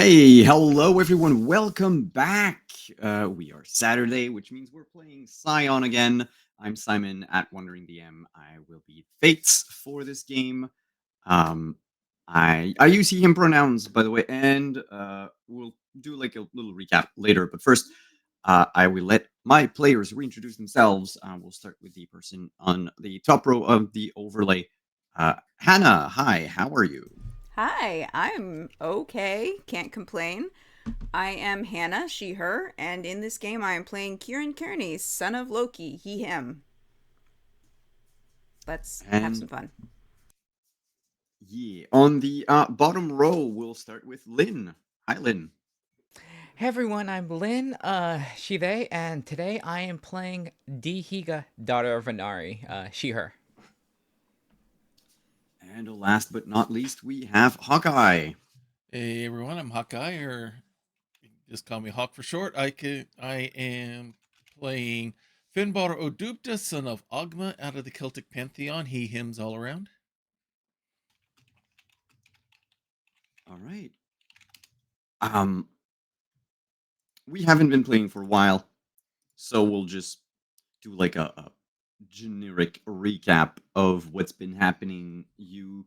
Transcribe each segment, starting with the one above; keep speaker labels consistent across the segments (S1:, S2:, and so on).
S1: Hey, hello everyone. Welcome back. We are Saturday, which means we're playing Scion again. I'm Simon at Wandering DM. I will be Fates for this game. Um, I use he him pronouns, by the way, and we'll do like a little recap later. But first, I will let my players reintroduce themselves. We'll start with the person on the top row of the overlay. Hannah, hi. How are you?
S2: Hi, I'm okay. Can't complain. I am Hannah, she, her, and in this game I am playing Kieran Kearney, son of Loki, he, him. Let's have some
S1: And
S2: fun.
S1: yeah, on the bottom row, we'll start with Lynn. Hi, Lynn.
S3: Hey everyone, I'm Lynn, she, they, and today I am playing Higa, daughter of Renari, she, her.
S1: And last but not least, we have Hawkeye.
S4: Hey everyone, I'm Hawkeye, or you can just call me Hawk for short. I am playing Finnbar Odupta, son of Ogma, out of the Celtic pantheon. He hims all around.
S1: All right. Um, we haven't been playing for a while, so we'll just do like a generic recap of what's been happening. You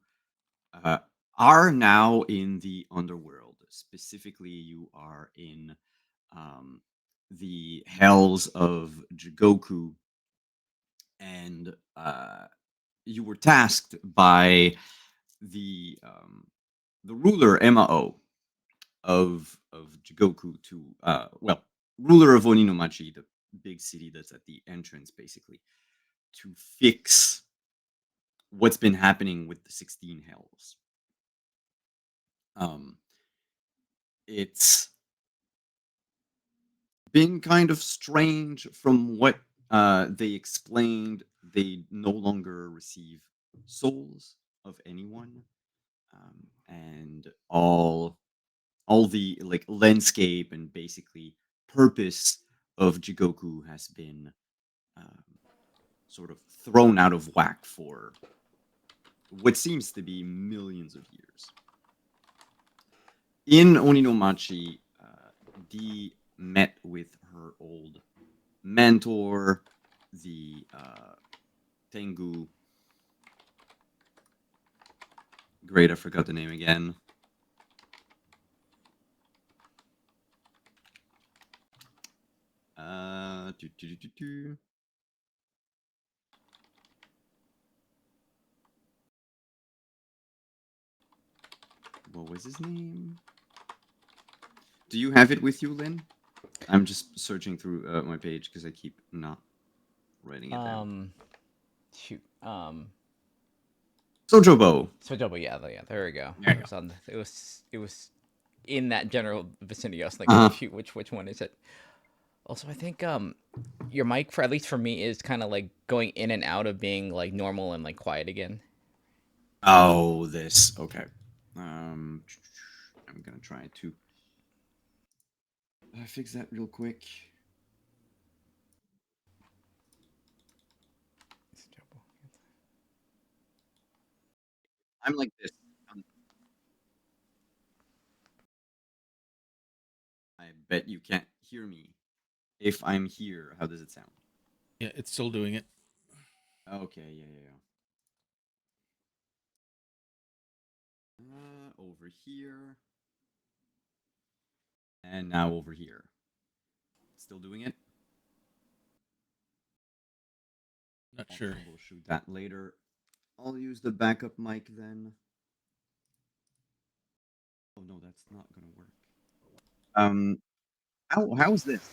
S1: uh, are now in the underworld. Specifically, you are in um, the hells of Jigoku, and you were tasked by the um, the ruler Mao of Jigoku to ruler of Oninomachi, the big city that's at the entrance, basically, to fix what's been happening with the 16 hells. Um, it's been kind of strange from what they explained. They no longer receive souls of anyone, and all the like landscape and basically purpose of Jigoku has been um, sort of thrown out of whack for what seems to be millions of years. In Oninomachi, Dee met with her old mentor, the Tengu. Great, I forgot the name again. Uh, do, do, do, do, do. What was his name? Do you have it with you, Lynn? I'm just searching through my page because I keep not writing it down.
S3: Um, shoot,
S1: Sojobo.
S3: Sojobo, yeah, there we go.
S1: There
S3: It
S1: you
S3: was on, it was in that general vicinity. I was
S1: go.
S3: thinking, shoot, which one is it? Also, I think, your mic, for at least for me, is kind of like going in and out of being like normal and like quiet again.
S1: Oh, this. Okay. Um, I'm gonna try to fix that real quick.
S3: Sojobo.
S1: I'm like this. Um, I bet you can't hear me. If I'm here, how does it sound?
S4: Yeah, it's still doing it.
S1: Okay, yeah. Over here, and now over here. Still doing it?
S4: Not
S1: I'll
S4: sure.
S1: troubleshoot that later. I'll use the backup mic then. Oh no, that's not gonna work. Um, how's this?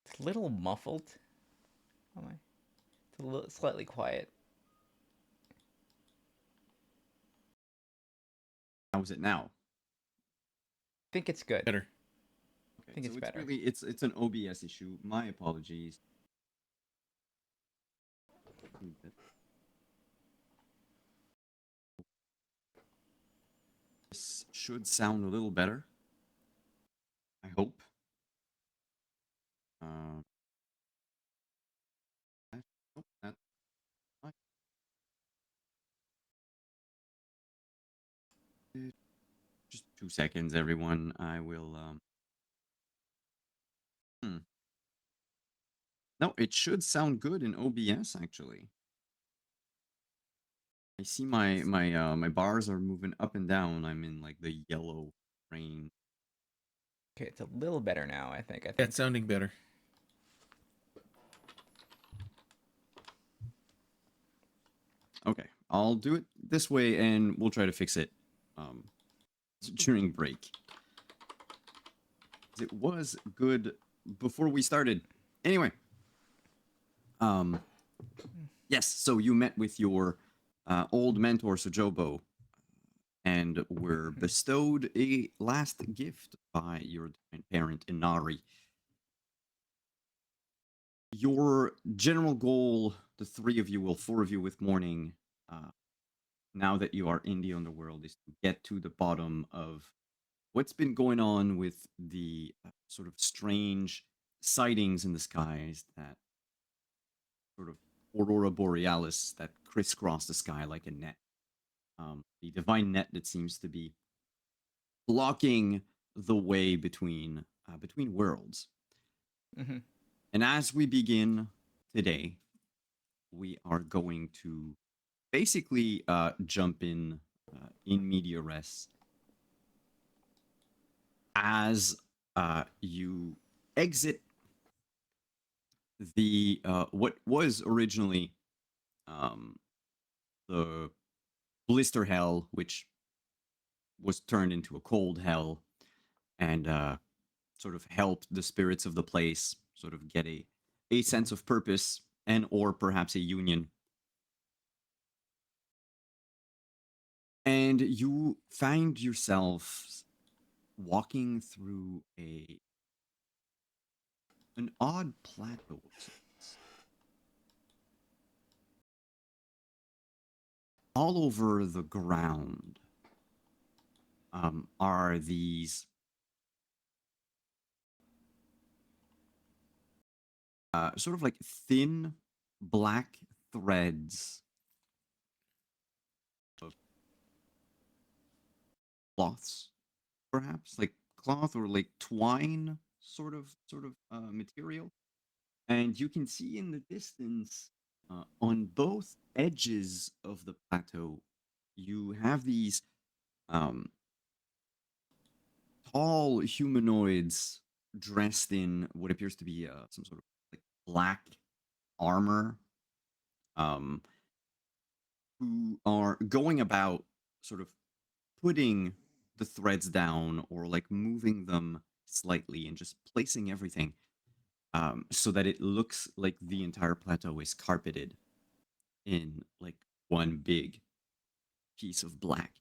S3: It's a little muffled. Am I? It's a little slightly quiet.
S1: How's it now?
S3: I think it's good.
S4: Better.
S3: I
S1: Okay,
S3: think
S1: so
S3: it's
S1: it's
S3: better.
S1: really it's an OBS issue. My apologies. This should sound a little better. I hope. Uh, that's fine. Just 2 seconds, everyone. I will. Hmm. No, it should sound good in OBS actually. I see my bars are moving up and down. I'm in like the yellow frame.
S3: Okay, it's a little better now. I think.
S4: That's sounding better.
S1: Okay, I'll do it this way, and we'll try to fix it during break. It was good before we started. Anyway, yes. So you met with your old mentor Sojobo, and were bestowed a last gift by your divine parent Inari. Your general goal, the three of you, well, four of you with Morning, now that you are in the underworld, is to get to the bottom of what's been going on with the sort of strange sightings in the skies, that sort of aurora borealis that crisscross the sky like a net. The divine net that seems to be blocking the way between worlds.
S3: Mm-hmm.
S1: And as we begin today, we are going to basically jump in media res as you exit the what was originally um, the blister hell, which was turned into a cold hell, and sort of helped the spirits of the place sort of get a sense of purpose and or perhaps a union. And you find yourself walking through an odd plateau of sorts. All over the ground are these sort of like thin black threads of cloths, perhaps like cloth or like twine sort of material. And you can see in the distance, on both edges of the plateau, you have these um, tall humanoids dressed in what appears to be some sort of like black armor, um, who are going about sort of putting the threads down or like moving them slightly and just placing everything so that it looks like the entire plateau is carpeted in like one big piece of black.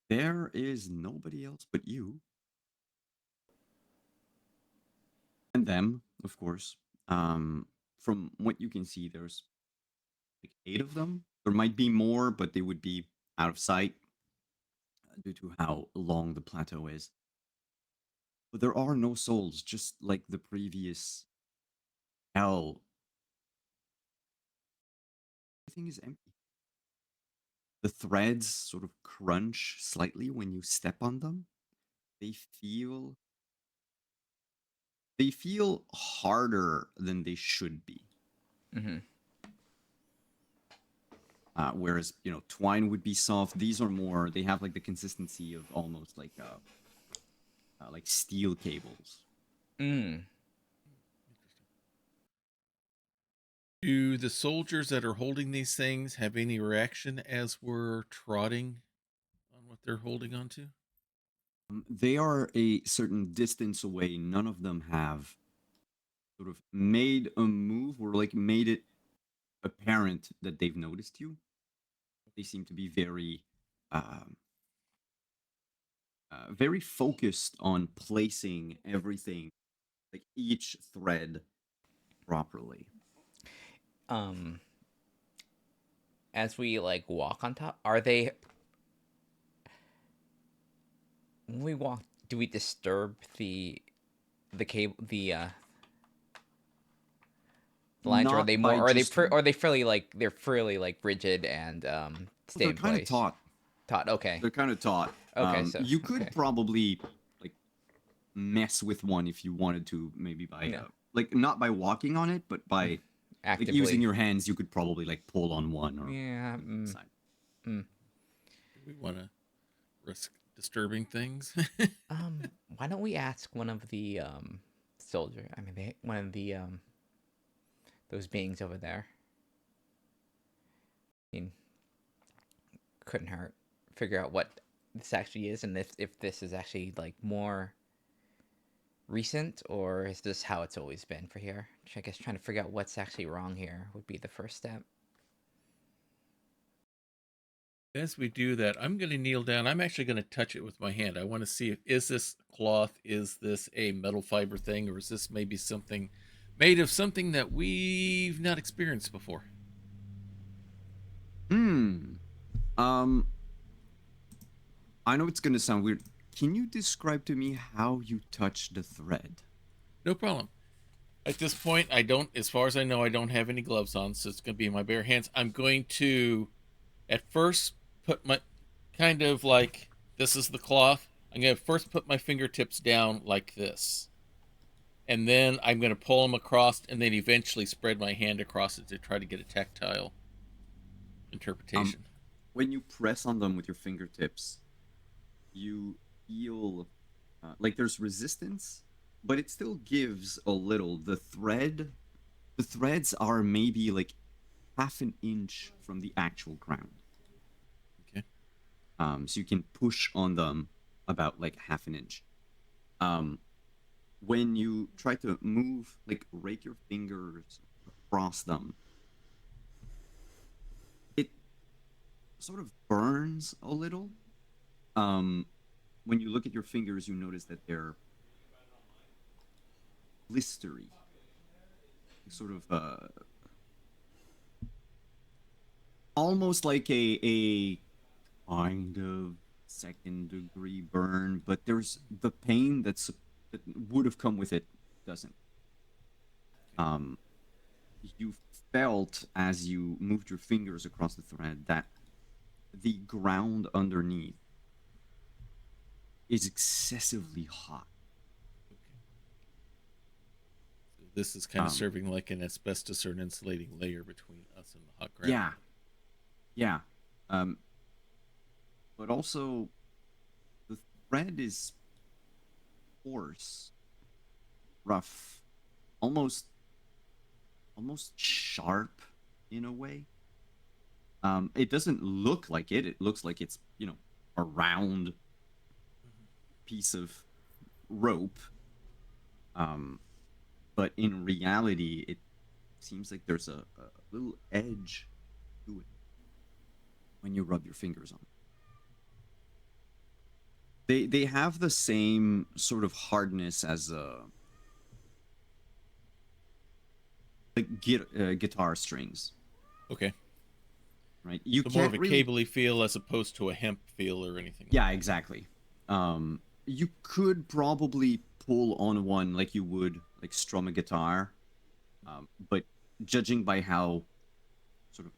S1: There is nobody else but you and them, of course. From what you can see, there's like 8 of them. There might be more, but they would be out of sight due to how long the plateau is. But there are no souls, just like the previous hell. Everything is empty. The threads sort of crunch slightly when you step on them. They feel they feel harder than they should be.
S3: Mm-hmm.
S1: Whereas twine would be soft. These are more. They have like the consistency of almost like steel cables.
S3: Mm.
S4: Do the soldiers that are holding these things have any reaction as we're trotting on what they're holding onto?
S1: They are a certain distance away. None of them have sort of made a move or like made it apparent that they've noticed you. They seem to be um, very focused on placing everything, like each thread, properly.
S3: Um, as we like walk on top, are they? When we walk, do we disturb the cable the lines, or are
S1: Not
S3: they more?
S1: by
S3: Or are they
S1: just.
S3: are they fairly like they're fairly like rigid and stay
S1: They're
S3: in
S1: kind of
S3: place?
S1: taut.
S3: Taut. Okay.
S1: They're kind of taut.
S3: Okay, so
S1: You could
S3: okay.
S1: probably like mess with one if you wanted to, maybe by
S3: No.
S1: like not by walking on it, but by like using
S3: Actively.
S1: your hands. You could probably like pull on one or
S3: Yeah.
S1: something like that.
S3: Mm.
S4: Do we want to risk disturbing things?
S3: Why don't we ask one of the soldier? I mean, one of the those beings over there. I mean, couldn't hurt. Figure out what this actually is, and if this is actually like more recent, or is this how it's always been for here? I guess trying to figure out what's actually wrong here would be the first step.
S4: As we do that, I'm going to kneel down. I'm actually going to touch it with my hand. I want to see if is this cloth, is this a metal fiber thing, or is this maybe something made of something that we've not experienced before?
S1: Hmm. Um. I know it's gonna sound weird. Can you describe to me how you touch the thread?
S4: No problem. At this point, I don't, as far as I know, I don't have any gloves on, so it's going to be in my bare hands. I'm going to, at first, put my, kind of like, this is the cloth. I'm going to first put my fingertips down like this. And then I'm going to pull them across and then eventually spread my hand across it to try to get a tactile
S1: Um,
S4: interpretation.
S1: when you press on them with your fingertips, you feel like there's resistance, but it still gives a little. The threads are maybe like half an inch from the actual ground.
S4: Okay.
S1: So you can push on them about like half an inch. Um, when you try to move, like rake your fingers across them, it sort of burns a little. Um, when you look at your fingers, you notice that they're blistery, sort of almost like a kind of second degree burn, but there's the pain that would have come with it doesn't. Um, you felt as you moved your fingers across the thread that the ground underneath is excessively hot.
S4: So this is kind of
S1: Um,
S4: serving like an asbestos or an insulating layer between us and the hot ground.
S1: yeah, yeah. Um, but also the thread is coarse, rough, almost almost sharp in a way. It doesn't look like it. It looks like it's, a round piece of rope. Um, but in reality, it seems like there's a little edge to it when you rub your fingers on it. They have the same sort of hardness as guitar strings,
S4: Okay.
S1: right? You
S4: So more of
S1: can't
S4: a
S1: really.
S4: cabley feel as opposed to a hemp feel or anything like
S1: Yeah,
S4: that.
S1: exactly. You could probably pull on one like you would like strum a guitar, but judging by how sort of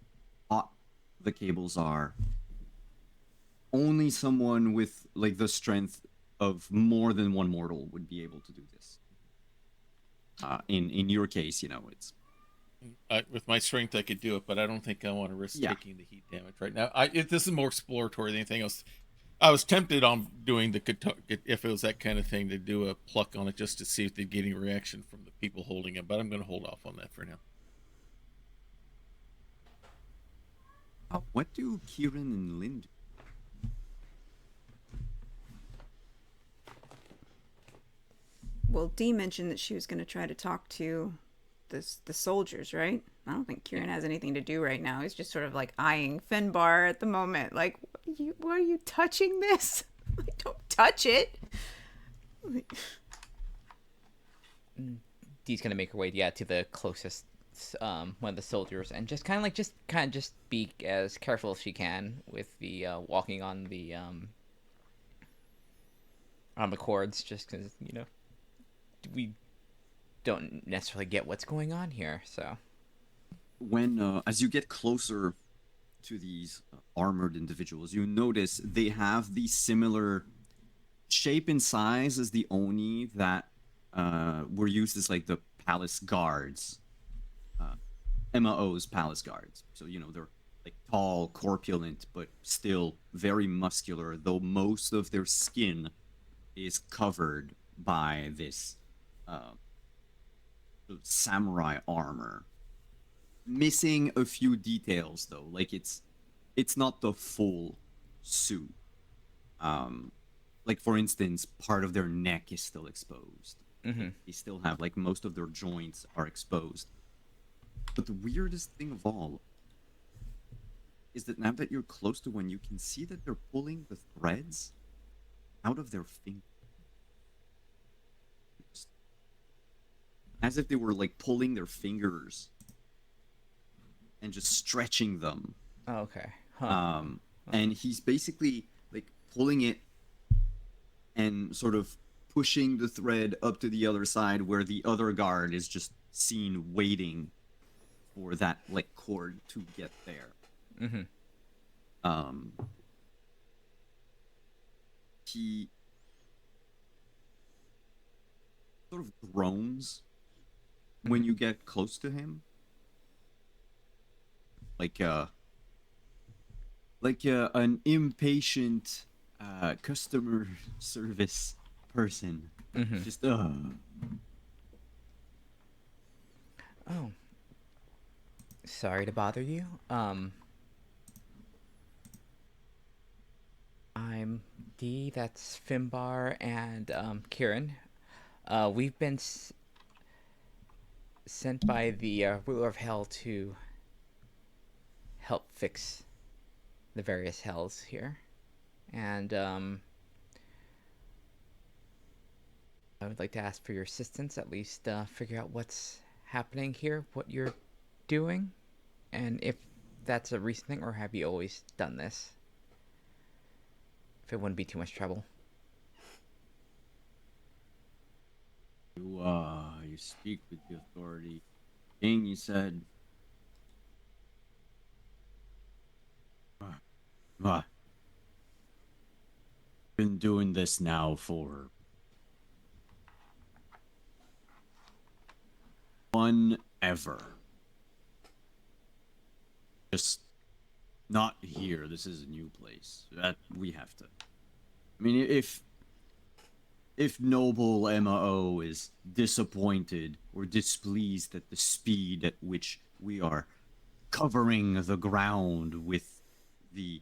S1: hot the cables are, only someone with like the strength of more than one mortal would be able to do this. In your case, it's
S4: With my strength, I could do it, but I don't think I want to risk
S1: yeah.
S4: taking the heat damage right now. This is more exploratory than anything else. I was tempted on doing the guitar, if it was that kind of thing, to do a pluck on it just to see if they'd get any reaction from the people holding it. But I'm going to hold off on that for now.
S1: What do Kieran and Lynn do?
S2: Well, Dee mentioned that she was going to try to talk to the soldiers, right? I don't think
S4: Yeah.
S2: Kieran has anything to do right now. He's just sort of like eyeing Finbar at the moment. Like, why are you touching this? Like, don't touch it. Like,
S3: Dee's gonna make her way, yeah, to the closest one of the soldiers, and just kind of be as careful as she can with the walking on the cords, just because we don't necessarily get what's going on here. So
S1: When as you get closer to these armored individuals, you notice they have the similar shape and size as the Oni that were used as like the palace guards, uh, MO's palace guards. So they're like tall, corpulent, but still very muscular. Though most of their skin is covered by this uh, samurai armor, missing a few details though. Like it's not the full suit. Um, like for instance, part of their neck is still exposed.
S3: Mm-hmm.
S1: They still have like most of their joints are exposed. But the weirdest thing of all is that now that you're close to one, you can see that they're pulling the threads out of their fingers, as if they were like pulling their fingers and just stretching them.
S3: Oh, okay. Huh.
S1: Um, and he's basically like pulling it and sort of pushing the thread up to the other side where the other guard is just seen waiting for that like cord to get there.
S3: Mm-hmm.
S1: Um, he sort of groans when you get close to him, like an impatient customer service person.
S3: Mm-hmm.
S1: Just
S3: Oh, sorry to bother you. I'm Dee, that's Finbar, and Kieran. We've been sent by the ruler of hell to help fix the various hells here. And I would like to ask for your assistance, at least figure out what's happening here, what you're doing, and if that's a recent thing, or have you always done this? If it wouldn't be too much trouble.
S1: you speak with the authority. King, you said. Uh, been doing this now for one ever. Just not here. This is a new place. That we have to. I mean, if noble MO is disappointed or displeased at the speed at which we are covering the ground with the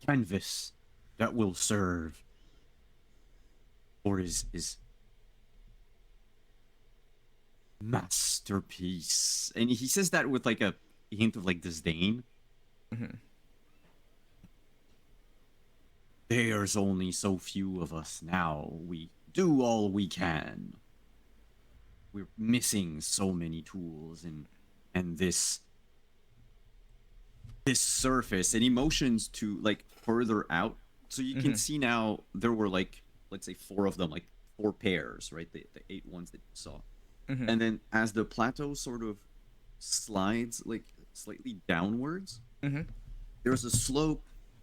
S1: canvas that will serve for his masterpiece. And he says that with like a hint of like disdain.
S3: Mm-hmm.
S1: There's only so few of us now. We do all we can. We're missing so many tools and this surface and emotions to like further out. So you can
S3: Mm-hmm.
S1: see now there were like let's say four of them, like four pairs, right? The eight ones that you saw.
S3: Mm-hmm.
S1: And then as the plateau sort of slides like slightly downwards,
S3: Mm-hmm.
S1: there's a slope,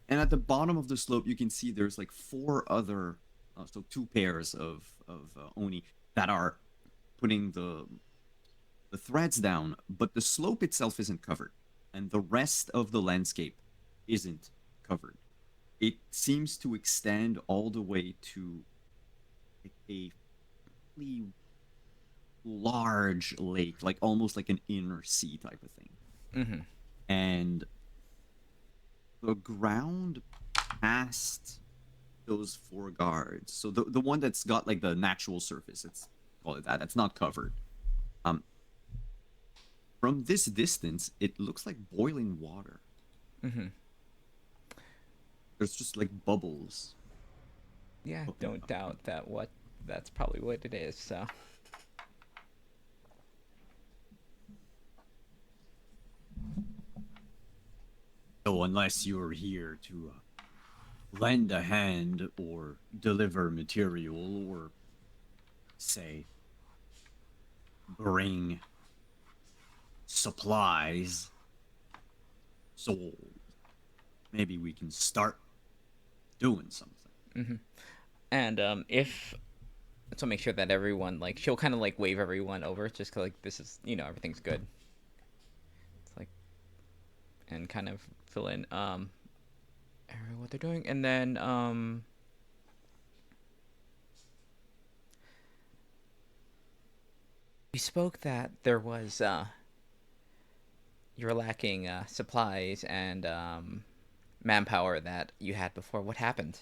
S1: and at the bottom of the slope you can see there's like four other so two pairs of Oni that are putting the threads down, but the slope itself isn't covered, and the rest of the landscape isn't covered. It seems to extend all the way to like a really large lake, like almost like an inner sea type of thing.
S3: Mm-hmm.
S1: And the ground past those four guards, so the one that's got like the natural surface, let's call it that, that's not covered. Um, from this distance, it looks like boiling water.
S3: Mm-hmm.
S1: There's just like bubbles.
S3: Yeah,
S1: popping
S3: don't
S1: up.
S3: doubt that's probably what it is. So.
S1: So unless you're here to lend a hand or deliver material or say bring supplies, sold. Maybe we can start doing something.
S3: And if to make sure that everyone like she'll kind of like wave everyone over just 'cause, like this is everything's good. It's like and kind of fill in what they're doing, and then we spoke that there was you were lacking supplies and manpower that you had before. What happened?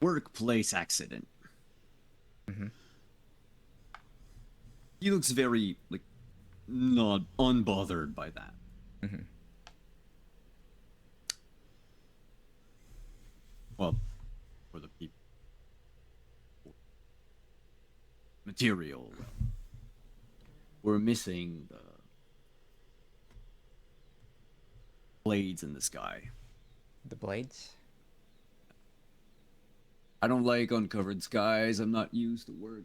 S1: Workplace accident.
S3: Mm-hmm.
S1: He looks very, like, not unbothered by that.
S3: Mm-hmm.
S1: Well, for the people. Material. We're missing the blades in the sky.
S3: The blades.
S1: I don't like uncovered skies. I'm not used to work.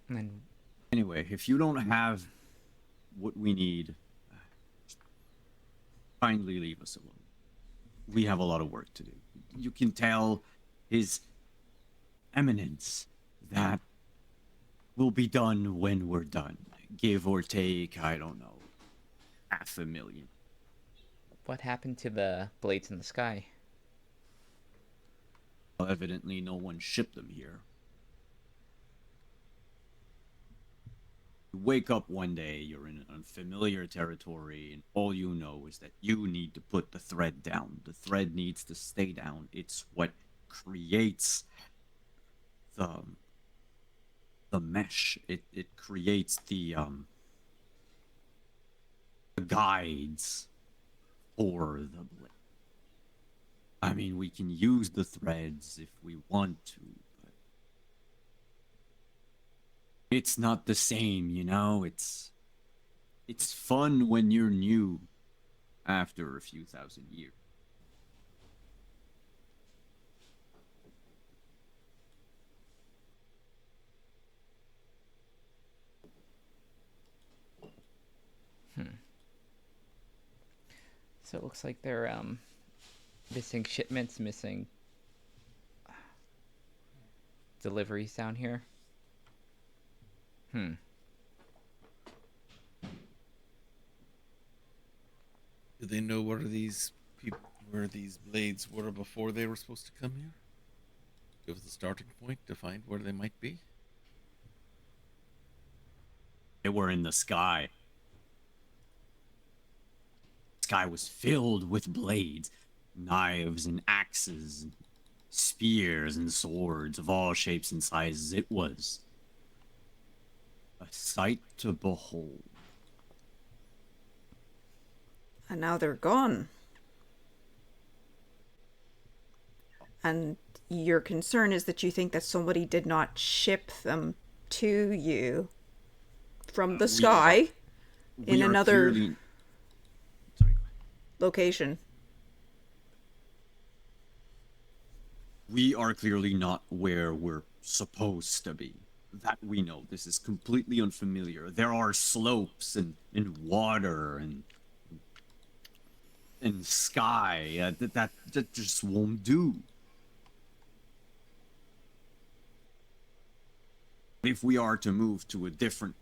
S3: And
S1: Anyway, if you don't have what we need, kindly leave us alone. We have a lot of work to do. You can tell His Eminence that will be done when we're done. Give or take, I don't know, 500,000.
S3: what happened to the blades in the sky?
S1: Well, evidently no one shipped them here. You wake up one day, you're in unfamiliar territory, and all you know is that you need to put the thread down. The thread needs to stay down. It's what creates the mesh. It creates the guides for the blade. I mean, we can use the threads if we want to, but it's not the same, you know? It's fun when you're new after a few thousand years.
S3: So it looks like they're missing shipments, missing deliveries down here.
S4: Do they know where these blades were before they were supposed to come here? Give us a starting point to find where they might be.
S1: They were in the sky. The sky was filled with blades, knives and axes, and spears and swords of all shapes and sizes. It was a sight to behold.
S2: And now they're gone. And your concern is that you think that somebody did not ship them to you from the sky in
S1: We are
S2: another
S1: clearly... Sorry, go ahead.
S2: location.
S1: We are clearly not where we're supposed to be. That we know. This is completely unfamiliar. There are slopes and water and sky. That just won't do. If we are to move to a different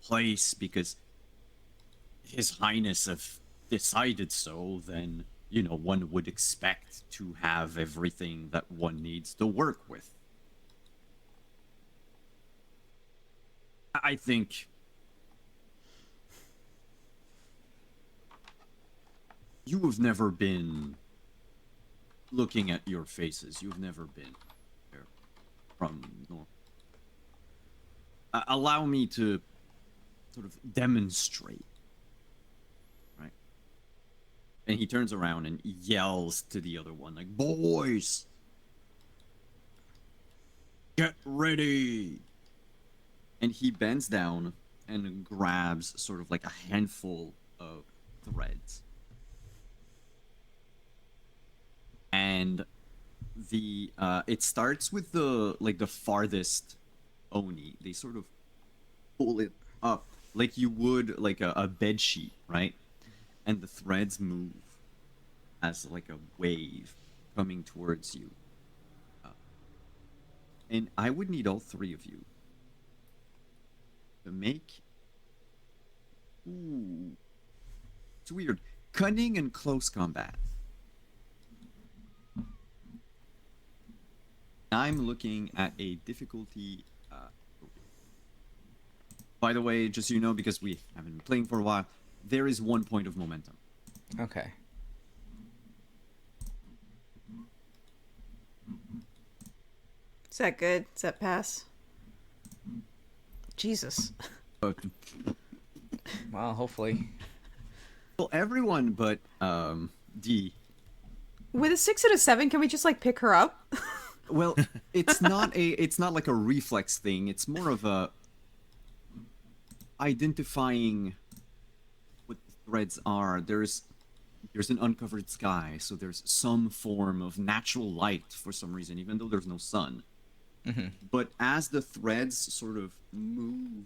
S1: place because His Highness have decided so, then, you know, one would expect to have everything that one needs to work with. I think you have never been looking at your faces. You've never been there from north. Allow me to sort of demonstrate. Right? And he turns around and yells to the other one, like, "Boys! Get ready!" And he bends down and grabs sort of like a handful of threads. And it starts with the farthest Oni. They sort of pull it up like you would like a bed sheet, right? And the threads move as like a wave coming towards you. Uh, and I would need all three of you to make. Ooh, it's weird. Cunning and close combat. I'm looking at a difficulty. By the way, just so you know, because we haven't been playing for a while, there is 1 point of momentum.
S3: Okay.
S2: Is that good? Does that pass? Jesus.
S1: But
S3: Well, hopefully.
S1: well, everyone but D.
S2: With a 6 and a 7, can we just like pick her up?
S1: Well, it's not like a reflex thing. It's more of a identifying what the threads are. There's an uncovered sky, so there's some form of natural light for some reason, even though there's no sun.
S3: Mm-hmm.
S1: But as the threads sort of move,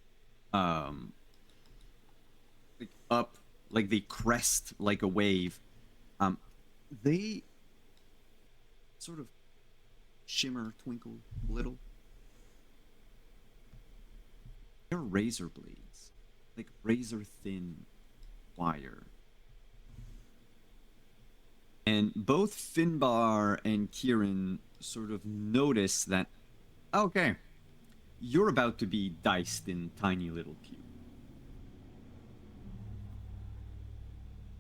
S1: like up, like they crest like a wave, they sort of shimmer, twinkle a little. They're razor blades, like razor thin wire. And both Finbar and Kieran sort of notice that, okay, you're about to be diced in tiny little cubes.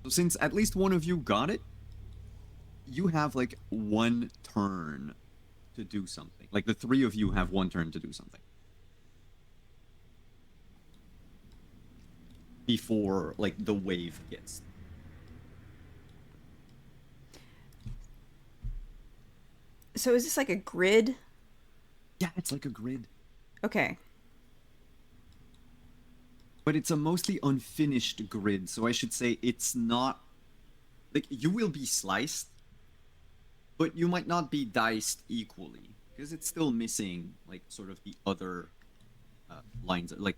S1: So since at least one of you got it, you have like 1 turn to do something. Like the 3 of you have 1 turn to do something. Before like the wave gets.
S2: So is this like a grid?
S1: Yeah, it's like a grid.
S2: Okay.
S1: But it's a mostly unfinished grid, so I should say it's not like you will be sliced, but you might not be diced equally because it's still missing like sort of the other lines, like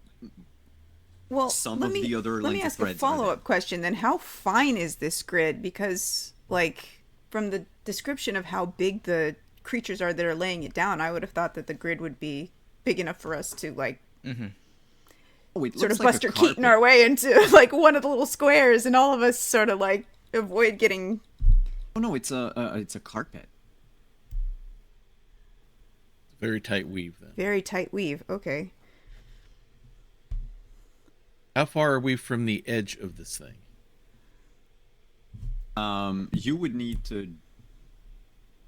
S2: Well,
S1: some
S2: let
S1: of
S2: me,
S1: the other
S2: let me
S1: lines of
S2: ask a
S1: threads are there.
S2: follow-up question then. How fine is this grid? Because, like, from the description of how big the creatures are that are laying it down, I would have thought that the grid would be big enough for us to, like,
S3: Mm-hmm.
S1: Oh, it
S2: sort
S1: looks
S2: of
S1: like a
S2: Buster Keaton
S1: carpet.
S2: our way into, like, one of the little squares, and all of us sort of, like, avoid getting
S1: Oh no, it's a carpet.
S4: Very tight weave then.
S2: very tight weave. Okay.
S4: How far are we from the edge of this thing?
S1: You would need to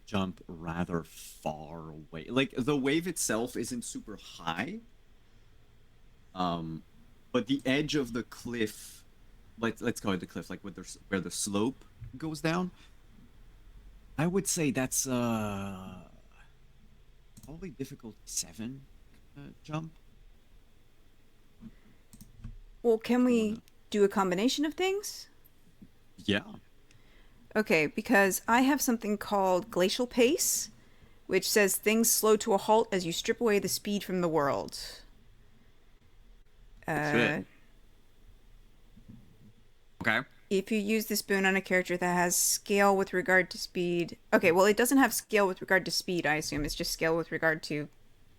S1: jump rather far away. Like the wave itself isn't super high. But the edge of the cliff, let's call it the cliff, like where the slope goes down. I would say that's probably difficult 7 jump.
S2: Well, can we do a combination of things?
S1: Yeah.
S2: Okay, because I have something called glacial pace, which says things slow to a halt as you strip away the speed from the world.
S1: Shit. Okay.
S2: If you use this boon on a character that has scale with regard to speed... Okay, well, it doesn't have scale with regard to speed, I assume. It's just scale with regard to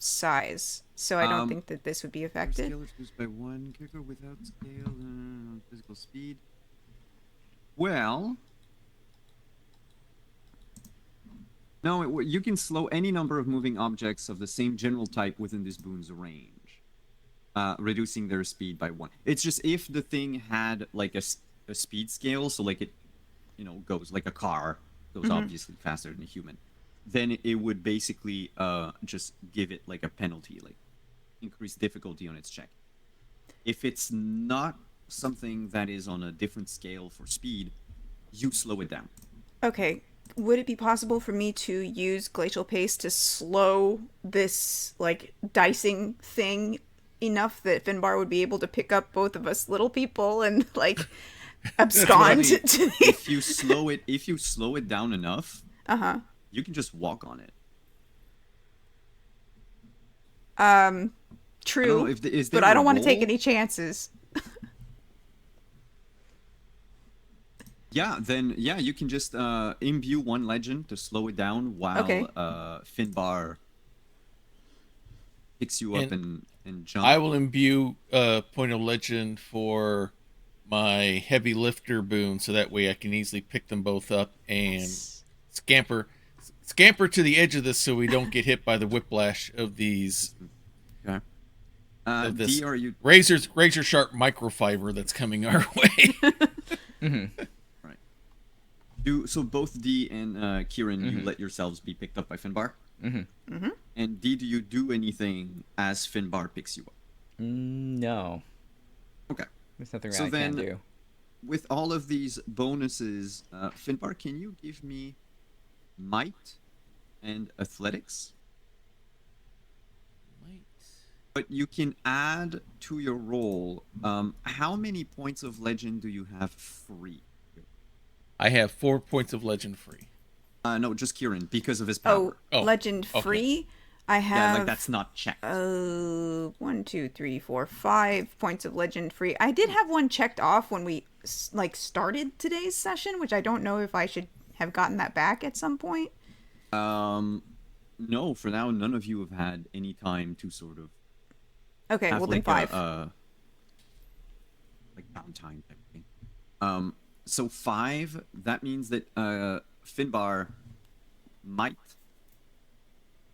S2: size. So I don't think that this would be affected.
S1: Scale is reduced by 1 character without scale physical speed. Well... No, you can slow any number of moving objects of the same general type within this boon's range, reducing their speed by 1. It's just if the thing had like a speed scale, so like it, goes like a car goes obviously faster than a human, then it would basically just give it like a penalty, like increase difficulty on its check. If it's not something that is on a different scale for speed, you slow it down.
S2: Okay, would it be possible for me to use glacial pace to slow this, like, dicing thing enough that Finbar would be able to pick up both of us little people and, like, abscond
S1: Funny,
S2: to the...
S1: if you slow it down enough, you can just walk on it. I don't know
S2: True,
S1: if is
S2: but
S1: there
S2: I
S1: a
S2: don't want to take
S1: roll?
S2: any chances.
S1: Yeah, then yeah, you can just imbue one legend to slow it down
S2: Okay.
S1: while Finbar picks you up
S4: And
S1: and jump.
S4: I will imbue point of legend for my heavy lifter boon, so that way I can easily pick them both up and
S2: Yes.
S4: scamper scamper to the edge of this, so we don't get hit by the whiplash of these
S1: Okay.
S4: of
S1: D,
S4: this
S1: are you
S4: razor sharp microfiber that's coming our way.
S3: Mm-hmm.
S1: right? Do so both D and Kieran, you
S3: Mhm.
S1: let yourselves be picked up by Finbar.
S3: Mm-hmm.
S2: Mm-hmm.
S1: And D, do you do anything as Finbar picks you up?
S3: No,
S1: Okay.
S3: there's nothing
S1: So
S3: I can
S1: then,
S3: do.
S1: with all of these bonuses, Finbar, can you give me might and athletics? But you can add to your roll. How many points of legend do you have free?
S4: I have 4 points of legend free.
S1: No, just Kieran because of his
S2: Oh,
S1: power.
S4: Oh,
S2: legend
S4: okay.
S2: free. I
S1: Yeah,
S2: have
S1: like that's not checked.
S2: 1, 2, 3, 4, 5 points of legend free. I did have one checked off when we started today's session, which I don't know if I should have gotten that back at some point.
S1: No, for now, none of you have had any time to sort of
S2: Okay,
S1: have
S2: well then
S1: like
S2: 5.
S1: a like downtime type thing. So 5. That means that Finbar might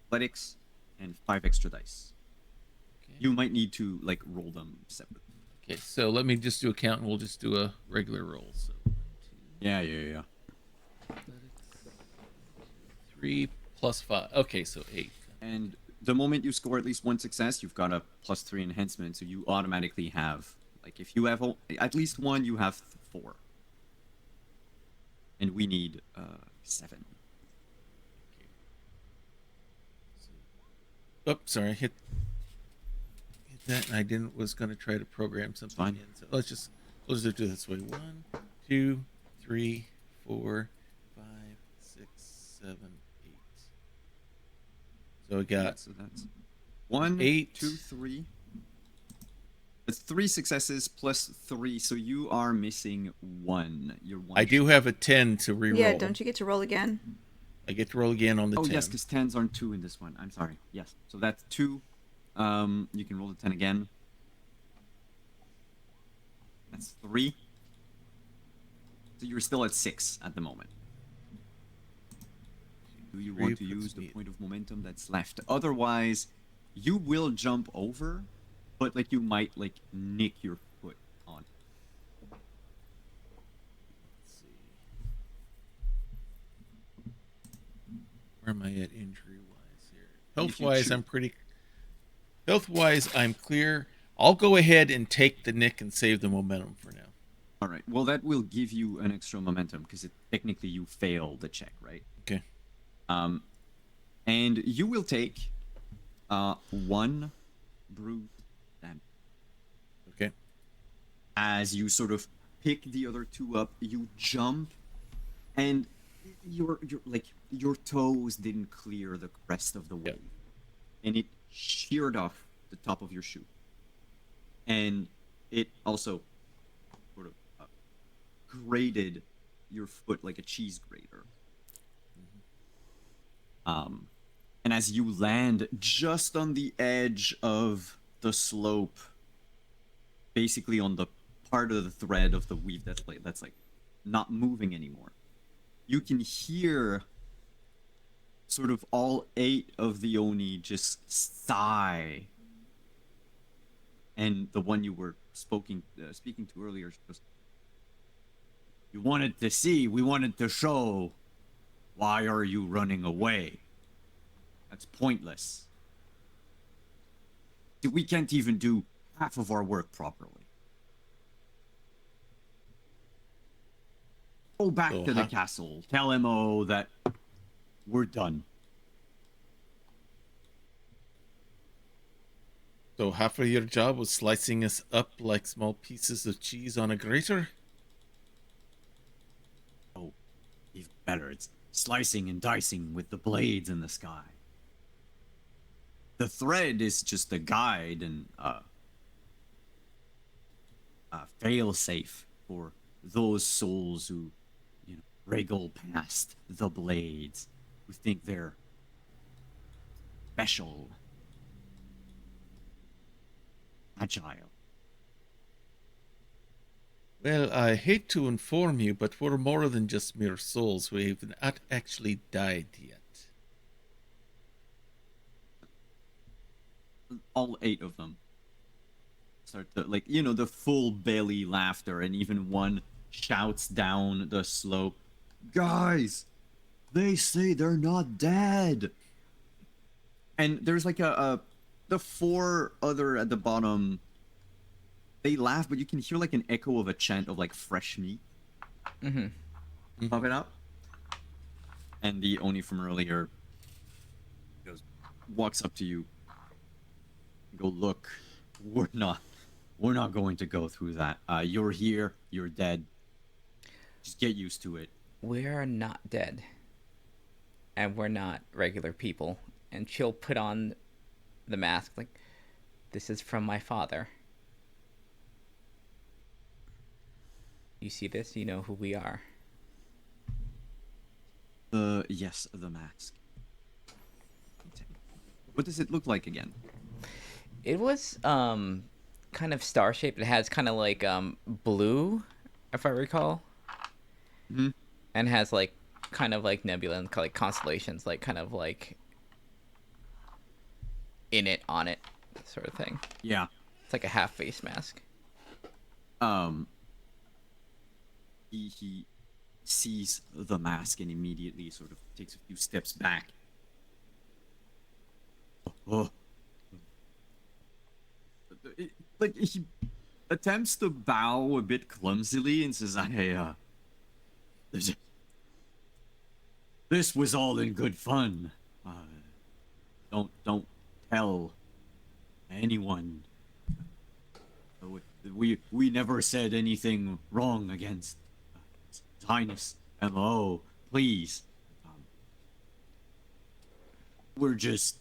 S1: athletics and 5 extra dice.
S4: Okay.
S1: You might need to like roll them separately.
S4: Okay, so let me just do a count, and we'll just do a regular roll. So 1, 2,
S1: Yeah.
S4: athletics, 3 plus 5. Okay, so 8.
S1: And the moment you score at least one success, you've got a +3 enhancement, so you automatically have like if you have at least one, you have 4. And we need 7.
S4: Okay. So, oh, sorry, I hit that, and I didn't was going to try to program something
S1: Fine.
S4: in. So let's just do it this way. 1, 2, 3, 4, 5, 6, 7, 8. So we
S1: Yeah,
S4: got
S1: so that's 1,
S4: 8.
S1: 2, 3. It's 3 successes plus 3, so you are missing 1. You're 1.
S4: I do have a 10 to reroll.
S2: Yeah, don't you get to roll again?
S4: I get to roll again on the 10.
S1: Yes, because 10s aren't 2 in this one. I'm sorry. Yes, so that's 2. You can roll the 10 again. That's 3. So you're still at 6 at the moment. Do you want to use the point of momentum that's left? Otherwise, you will jump over, but like you might like nick your foot on.
S4: Let's see. Where am I at injury wise here? Health wise, I'm pretty. Health wise, I'm clear. I'll go ahead and take the nick and save the momentum for now.
S1: All right. Well, that will give you an extra momentum because technically you failed the check, right?
S4: Okay.
S1: And you will take 1 bruise damage.
S4: Okay.
S1: As you sort of pick the other 2 up, you jump, and your toes didn't clear the crest of the wave, and it sheared off the top of your shoe, and it also sort of grated your foot like a cheese grater. And as you land just on the edge of the slope, basically on the part of the thread of the weave that's like not moving anymore, you can hear sort of all 8 of the Oni just sigh. And the one you were speaking to earlier goes, "You wanted to see, we wanted to show. Why are you running away? That's pointless. We can't even do half of our work properly. Go back to the castle. Tell MO that we're done."
S4: So half of your job was slicing us up like small pieces of cheese on a grater?
S1: Oh, even better. It's slicing and dicing with the blades in the sky. The thread is just a guide and fail safe for those souls who, wriggle past the blades, who think they're special, agile.
S4: Well, I hate to inform you, but we're more than just mere souls. We have not actually died yet.
S1: All 8 of them start to, like, the full belly laughter, and even one shouts down the slope, "Guys, they say they're not dead." And there's like the 4 other at the bottom, they laugh, but you can hear like an echo of a chant of like fresh meat popping up. And the Oni from earlier walks up to you, go, "Look, we're not going to go through that. You're here, you're dead. Just get used to it."
S3: We're not dead. And we're not regular people. And she'll put on the mask like, this is from my father. You see this? You know who we are.
S1: Yes, the mask. What does it look like again?
S3: It was kind of star shaped. It has kind of like blue, if I recall.
S1: Mm-hmm.
S3: And has like kind of like nebula and like constellations, like kind of like in it, on it, sort of thing.
S1: Yeah.
S3: It's like a half face mask.
S1: He sees the mask and immediately sort of takes a few steps back. Oh. Like, he attempts to bow a bit clumsily and says, this was all in good fun. Don't tell anyone. We never said anything wrong against His Highness. And please. We're just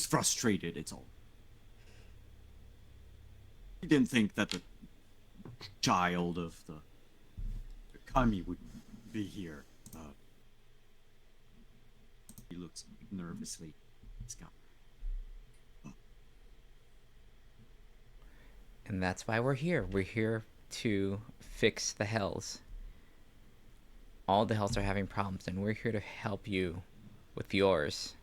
S1: frustrated, it's all. We didn't think that the child of the Kami would be here. He looks nervously.
S3: And that's why we're here. We're here to fix the hells. All the hells are having problems, and we're here to help you with yours.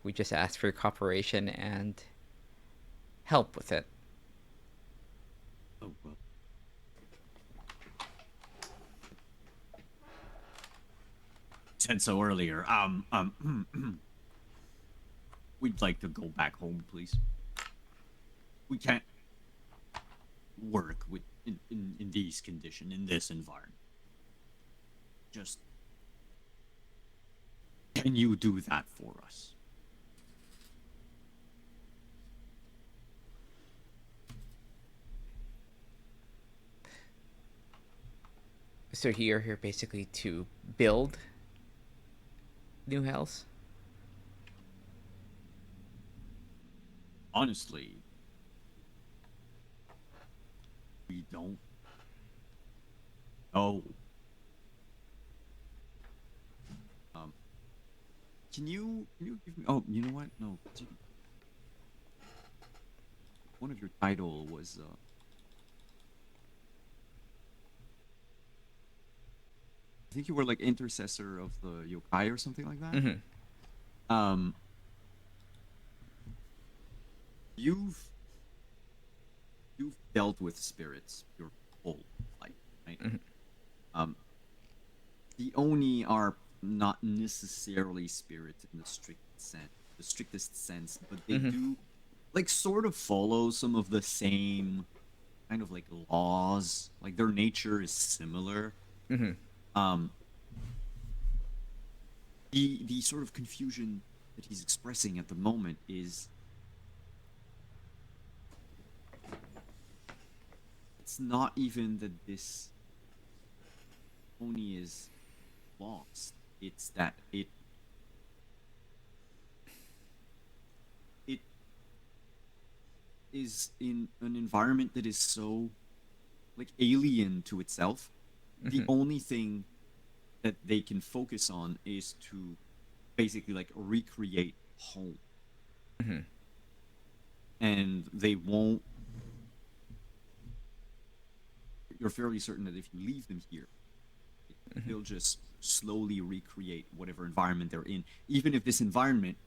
S3: We just ask for your cooperation and help with it.
S1: Oh, well. Said so earlier. We'd like to go back home, please. We can't work in these conditions, in this environment. Just, can you do that for us?
S3: So you're here basically to build new hells?
S1: Honestly, we don't know. Can you give me? Oh, you know what? No. One of your title was I think you were like intercessor of the yokai or something like that.
S3: Mm-hmm.
S1: You've dealt with spirits your whole life, right?
S3: Mm-hmm.
S1: The Oni are not necessarily spirits in the strictest sense, but they do like sort of follow some of the same kind of like laws. Like their nature is similar.
S3: Mm-hmm.
S1: The sort of confusion that he's expressing at the moment is it's not even that this Oni is lost. It's that it is in an environment that is so like alien to itself. The
S3: Hmm.
S1: only thing that they can focus on is to basically like recreate home,
S3: Hmm.
S1: and they won't. You're fairly certain that if you leave them here,
S3: Hmm.
S1: they'll just slowly recreate whatever environment they're in, even if this environment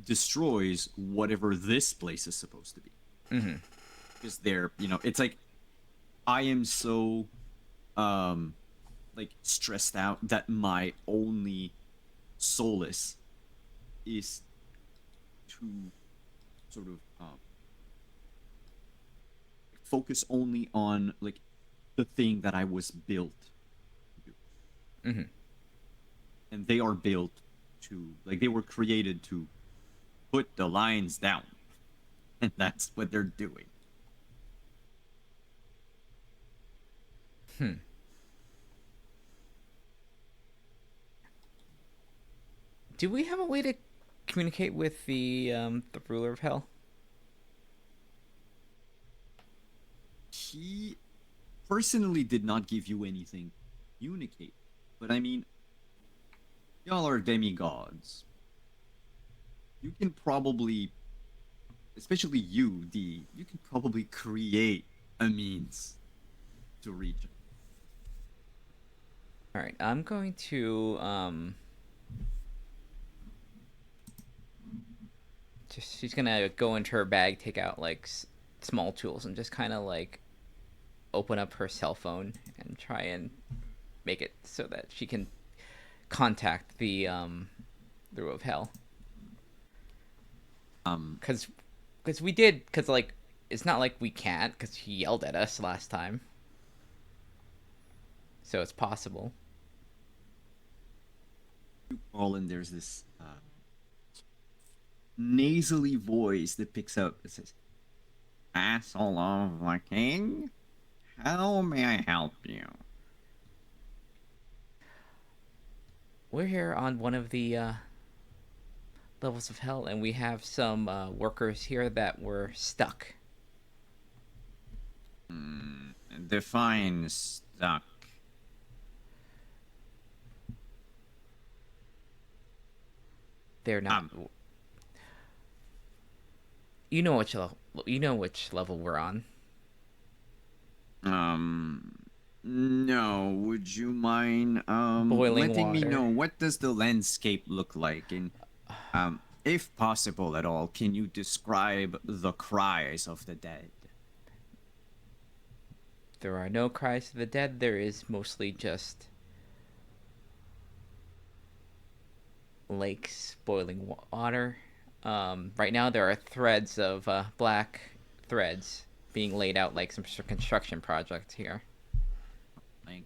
S1: destroys whatever this place is supposed to be.
S3: Hmm.
S1: Because they're, it's like I am so um like stressed out that my only solace is to sort of focus only on like the thing that I was built to do.
S3: Hmm.
S1: And they are built to like they were created to put the lines down. And that's what they're doing.
S3: Hmm. Do we have a way to communicate with the ruler of hell?
S1: He personally did not give you anything to communicate. But I mean, y'all are demigods. You can probably, especially you, D, you can probably create a means to reach him.
S3: All right, I'm going to just she's gonna go into her bag, take out like small tools, and just kind of like open up her cell phone and try and make it so that she can contact the row of hell.
S1: Um,
S3: Because we did, because like it's not like we can't, because he yelled at us last time, so it's possible.
S1: you call and there's this nasally voice that picks up. It says, "Castle of the King, how may I help you?"
S3: We're here on one of the levels of hell, and we have some workers here that were stuck.
S1: Define stuck.
S3: They're not.
S1: Um,
S3: You know which level we're on.
S1: um, no. Would you mind
S3: Boiling
S1: letting me
S3: water.
S1: know what does the landscape look like, and if possible at all, can you describe the cries of the dead?
S3: There are no cries to the dead. There is mostly just lakes, boiling water. Right now, there are threads of black threads being laid out like some construction project here.
S1: Like,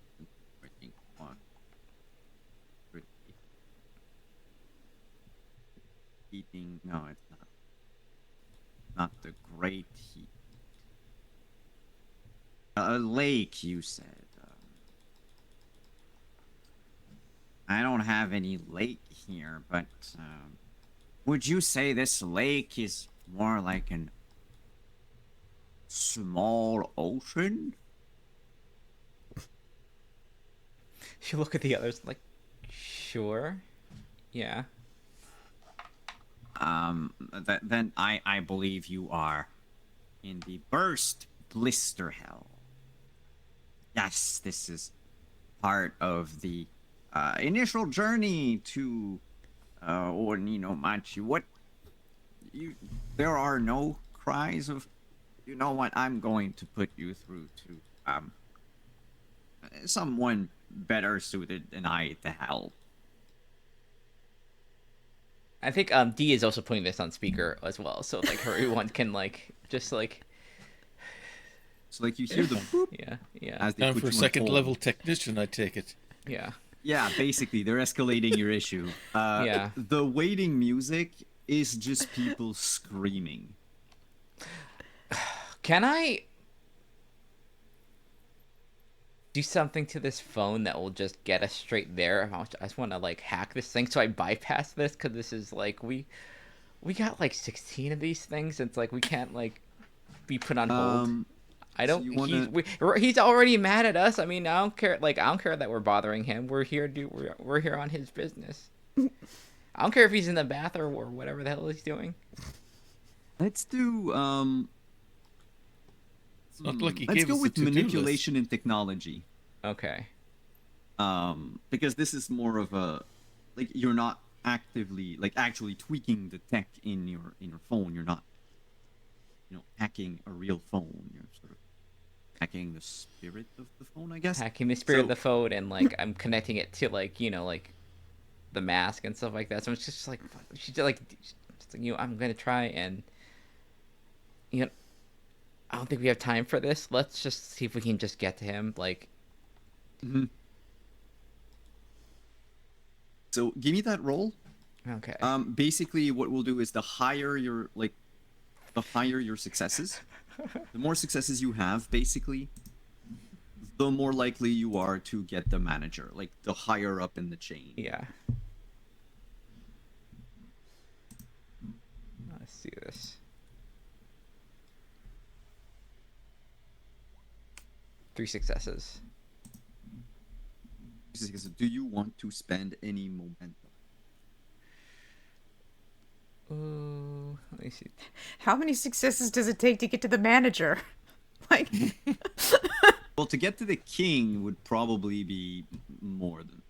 S1: what? Heating? No, it's not. Not the great heat. A lake, you said. I don't have any lake here, but would you say this lake is more like an small ocean?
S3: You look at the others like, sure, yeah.
S1: Then I believe you are in the burst blister hell. Yes, this is part of the initial journey to Ornino Machi. What you? There are no cries of. You know what? I'm going to put you through to someone better suited than I to help.
S3: I think D is also putting this on speaker as well, so like everyone can like just like
S1: So like you hear the boop
S3: yeah, yeah,
S1: as they
S4: Time
S1: put
S4: for a
S1: you on
S4: second
S1: hold.
S4: level technician, I take it.
S3: yeah,
S1: Yeah, basically they're escalating your issue.
S3: yeah.
S1: The waiting music is just people screaming.
S3: Can I do something to this phone that will just get us straight there? I just want to like hack this thing so I bypass this because this is like we got like 16 of these things. And it's like we can't like be put on hold? I
S1: So
S3: don't.
S1: you wanna?
S3: He's already mad at us. I mean, I don't care. Like, I don't care that we're bothering him. We're here to. We're here on his business. I don't care if he's in the bath or whatever the hell he's doing.
S1: Let's do
S4: It's not like he
S1: let's
S4: gave
S1: go
S4: us a
S1: with
S4: to-do list.
S1: manipulation and technology.
S3: Okay.
S1: Because this is more of a like you're not actively like actually tweaking the tech in your phone. You're not hacking a real phone. You're sort of hacking the spirit of the phone, I guess.
S3: Hacking the spirit of
S1: So-
S3: the phone, and like I'm connecting it to like the mask and stuff like that. So it's just like she's like, I'm gonna try and I don't think we have time for this. Let's just see if we can just get to him. Like,
S1: Mhm. So give me that roll.
S3: okay.
S1: Basically, what we'll do is the higher your successes, the more successes you have, basically, the more likely you are to get the manager, like the higher up in the chain.
S3: Yeah. Let's do this. 3 successes.
S1: Do you want to spend any momentum?
S3: Ooh, let me see.
S2: How many successes does it take to get to the manager? Like,
S1: Well, to get to the king would probably be more than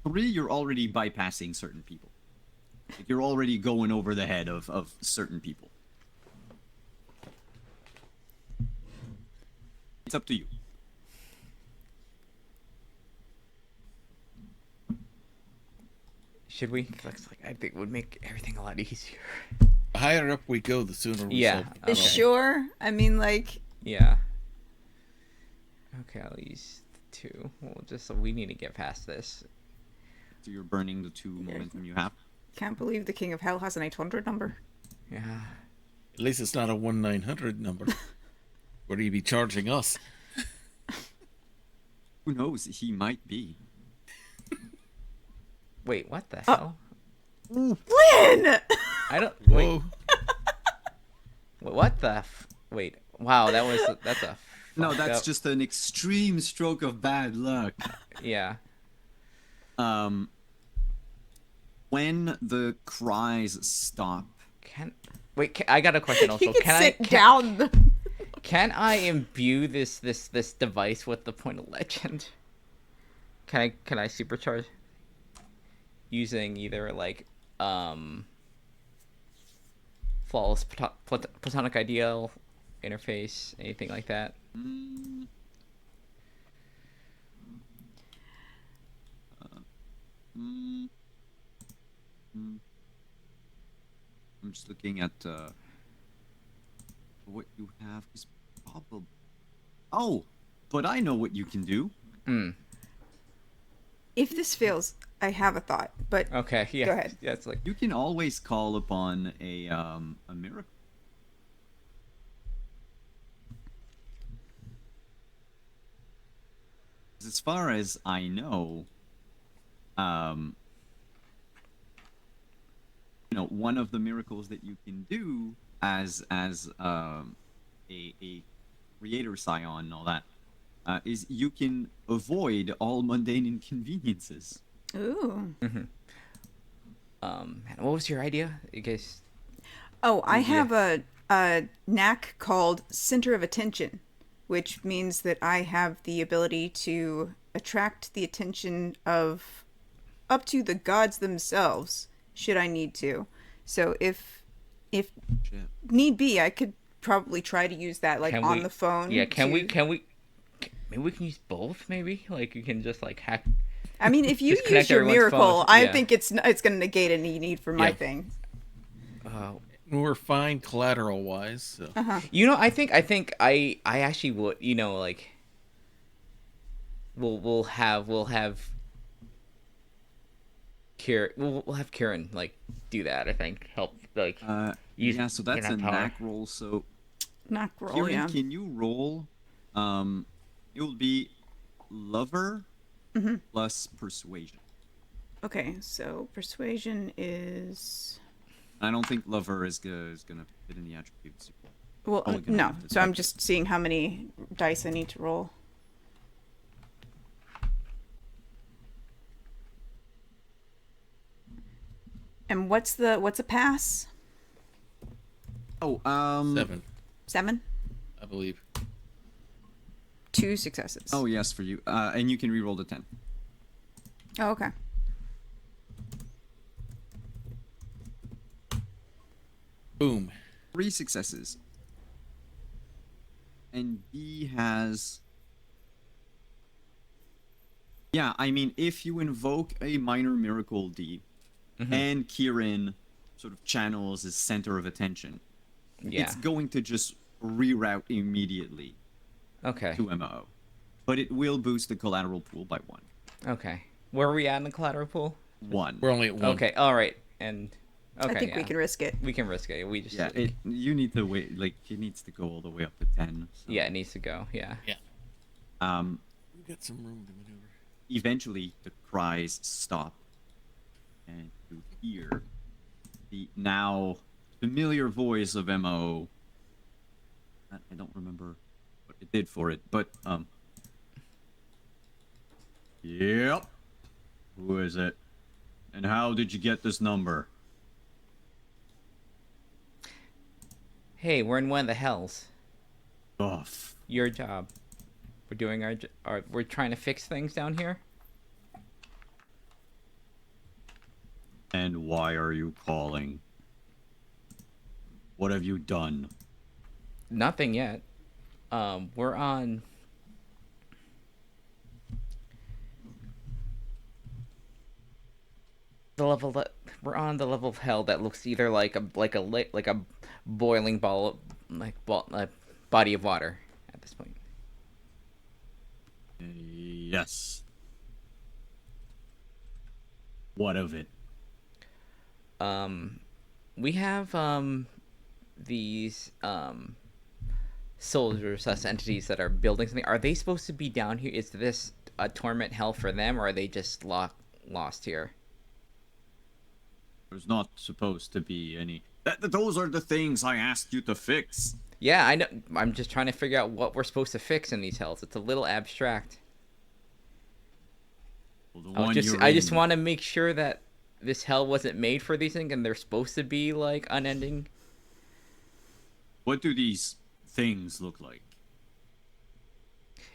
S1: 3. You're already bypassing certain people. Like, you're already going over the head of certain people. It's up to you.
S3: Should we? Looks like I think it would make everything a lot easier.
S4: The higher up we go, the sooner we
S3: Yeah,
S4: solve
S3: okay.
S4: the problem.
S2: sure. I mean, like,
S3: Yeah. Okay, I'll use 2. We need to get past this.
S1: So you're burning the 2 momentum you have.
S2: can't believe the King of Hell has an 800 number.
S3: Yeah.
S4: At least it's not a 1-900 number. Would he be charging us?
S1: Who knows? He might be.
S3: Wait, what the hell?
S2: Lynn!
S3: I don't. Wait.
S4: Whoa.
S3: What the? Wait. Wow, that's a.
S1: No,
S3: fucked
S1: that's
S3: up-
S1: just an extreme stroke of bad luck.
S3: Yeah.
S1: When the cries stop,
S3: I got a question also.
S2: He can
S3: Can
S2: sit
S3: I
S2: down.
S3: can I imbue this device with the point of legend? Can I supercharge using either like flawless platonic ideal interface, anything like that?
S1: I'm just looking at what you have. Is probably. Oh, but I know what you can do.
S2: If this fails, I have a thought, but
S3: Okay, yeah.
S2: Go ahead.
S3: Yeah, it's like
S1: You can always call upon a miracle. As far as I know, one of the miracles that you can do as a creator scion and all that is you can avoid all mundane inconveniences.
S2: ooh.
S3: what was your idea? You guys
S2: Oh, I
S3: Yeah.
S2: have a knack called Center of Attention, which means that I have the ability to attract the attention of up to the gods themselves, should I need to. So if
S1: Shit.
S2: need be, I could probably try to use that like
S3: Can
S2: on
S3: we-
S2: the phone.
S3: Yeah, maybe we can use both, maybe? Like you can just like hack
S2: I mean, if you
S3: Just connect
S2: use your
S3: everyone's
S2: miracle,
S3: phones,
S2: I
S3: yeah.
S2: think it's going to negate any need for my
S4: Yeah.
S2: thing.
S4: We're fine collateral wise. So.
S3: I think I actually would, like we'll have we'll have Kieran like do that, I think. Help like use
S1: Yeah, so that's a
S3: power.
S1: knack roll. So
S2: Knack roll,
S1: Kieran,
S2: yeah.
S1: can you roll? It will be lover plus persuasion.
S2: Okay, so persuasion is
S1: I don't think lover is gonna fit in the attributes.
S2: Well,
S1: Probably gonna
S2: no.
S1: have to
S2: So I'm
S1: type it.
S2: just seeing how many dice I need to roll. And what's a pass?
S1: Oh,
S4: 7,
S2: 7?
S4: I believe.
S2: 2 successes.
S1: Oh yes, for you. And you can re-roll the 10.
S2: Oh, okay.
S4: Boom.
S1: 3 successes. And B has. Yeah, I mean, if you invoke a minor miracle D, and Kieran sort of channels his center of attention,
S3: Yeah.
S1: it's going to just reroute immediately
S3: Okay.
S1: to MO. But it will boost the collateral pool by 1.
S3: Okay. Where are we at in the collateral pool?
S1: 1.
S4: We're only at 1.
S3: Okay. All right. And okay,
S2: I think we
S3: yeah.
S2: can risk it.
S3: We can risk it. We just
S1: Yeah, you need to wait. Like, it needs to go all the way up to 10. So.
S3: yeah, it needs to go. Yeah.
S4: Yeah.
S1: Um,
S4: We've got some room to maneuver.
S1: Eventually, the cries stop, and you hear the now familiar voice of Mo. I don't remember what it did for it, but Yep. Who is it? And how did you get this number?
S3: Hey, we're in one of the hells.
S1: Oh,
S3: Your job. We're doing we're trying to fix things down here.
S1: and why are you calling? What have you done?
S3: Nothing yet. We're on. The level that we're on the level of hell that looks either like a boiling body of water at this point.
S1: Yes. What of it?
S3: We have these soldiers, us entities that are building something. Are they supposed to be down here? Is this a torment hell for them, or are they just lost here?
S1: There's not supposed to be any. Those are the things I asked you to fix.
S3: Yeah, I know. I'm just trying to figure out what we're supposed to fix in these hells. It's a little abstract.
S1: Well, the one you're
S3: I just
S1: in-
S3: want to make sure that this hell wasn't made for these things, and they're supposed to be like unending.
S1: What do these things look like?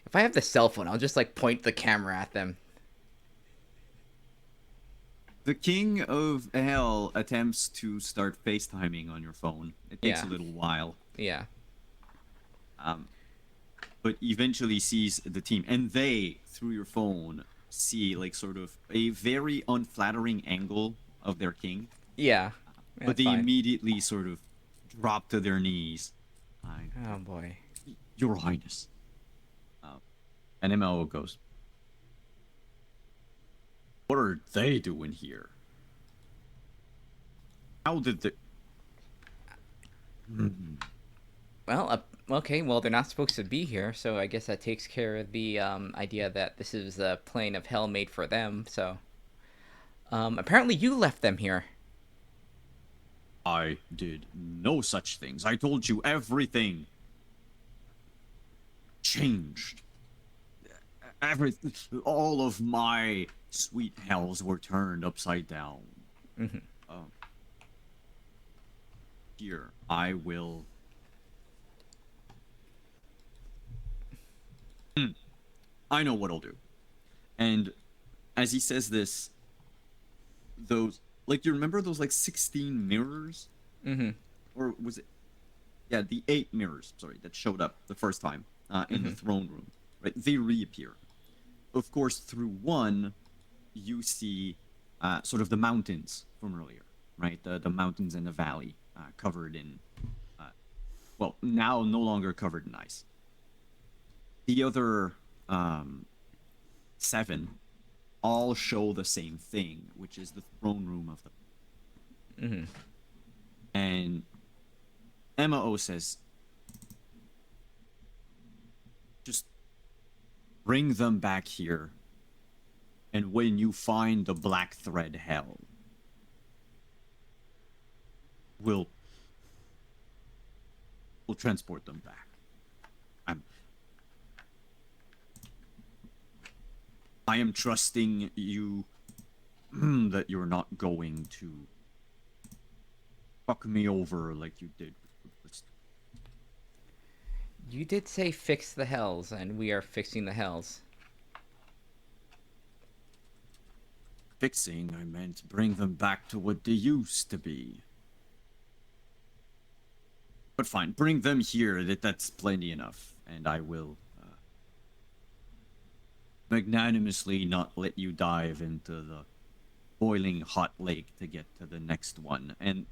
S3: If I have the cell phone, I'll just like point the camera at them.
S1: The King of Hell attempts to start FaceTiming on your phone. It takes
S3: Yeah.
S1: a little while.
S3: Yeah.
S1: But eventually sees the team, and they, through your phone, see like sort of a very unflattering angle of their king.
S3: Yeah.
S1: But
S3: That's
S1: they
S3: fine.
S1: immediately sort of drop to their knees.
S3: Oh boy.
S1: Your Highness. And MLO goes, what are they doing here? How did they...
S3: Well, okay. Well, they're not supposed to be here, so I guess that takes care of the idea that this is a plane of hell made for them. So, apparently, you left them here.
S1: I did no such things. I told you everything changed. All of my sweet hells were turned upside down.
S3: Mhm.
S1: Here, I will... I know what I'll do. And as he says this, those... Like, you remember those, like, 16 mirrors?
S3: Mm-hmm.
S1: Or was it... Yeah, the 8 mirrors, sorry, that showed up the first time in the throne room. Right? They reappear. Of course, through one, you see sort of the mountains from earlier, right? The mountains and the valley covered in... well, now no longer covered in ice. The other 7 all show the same thing, which is the throne room of the...
S3: Mm-hmm.
S1: And MO says, just bring them back here. And when you find the black thread hell, we'll transport them back. I'm I am trusting you that you're not going to fuck me over like you did with the first.
S3: You did say fix the hells, and we are fixing the hells.
S1: Fixing, I meant bring them back to what they used to be. But fine, bring them here. That's plenty enough, and I will magnanimously not let you dive into the boiling hot lake to get to the next one. And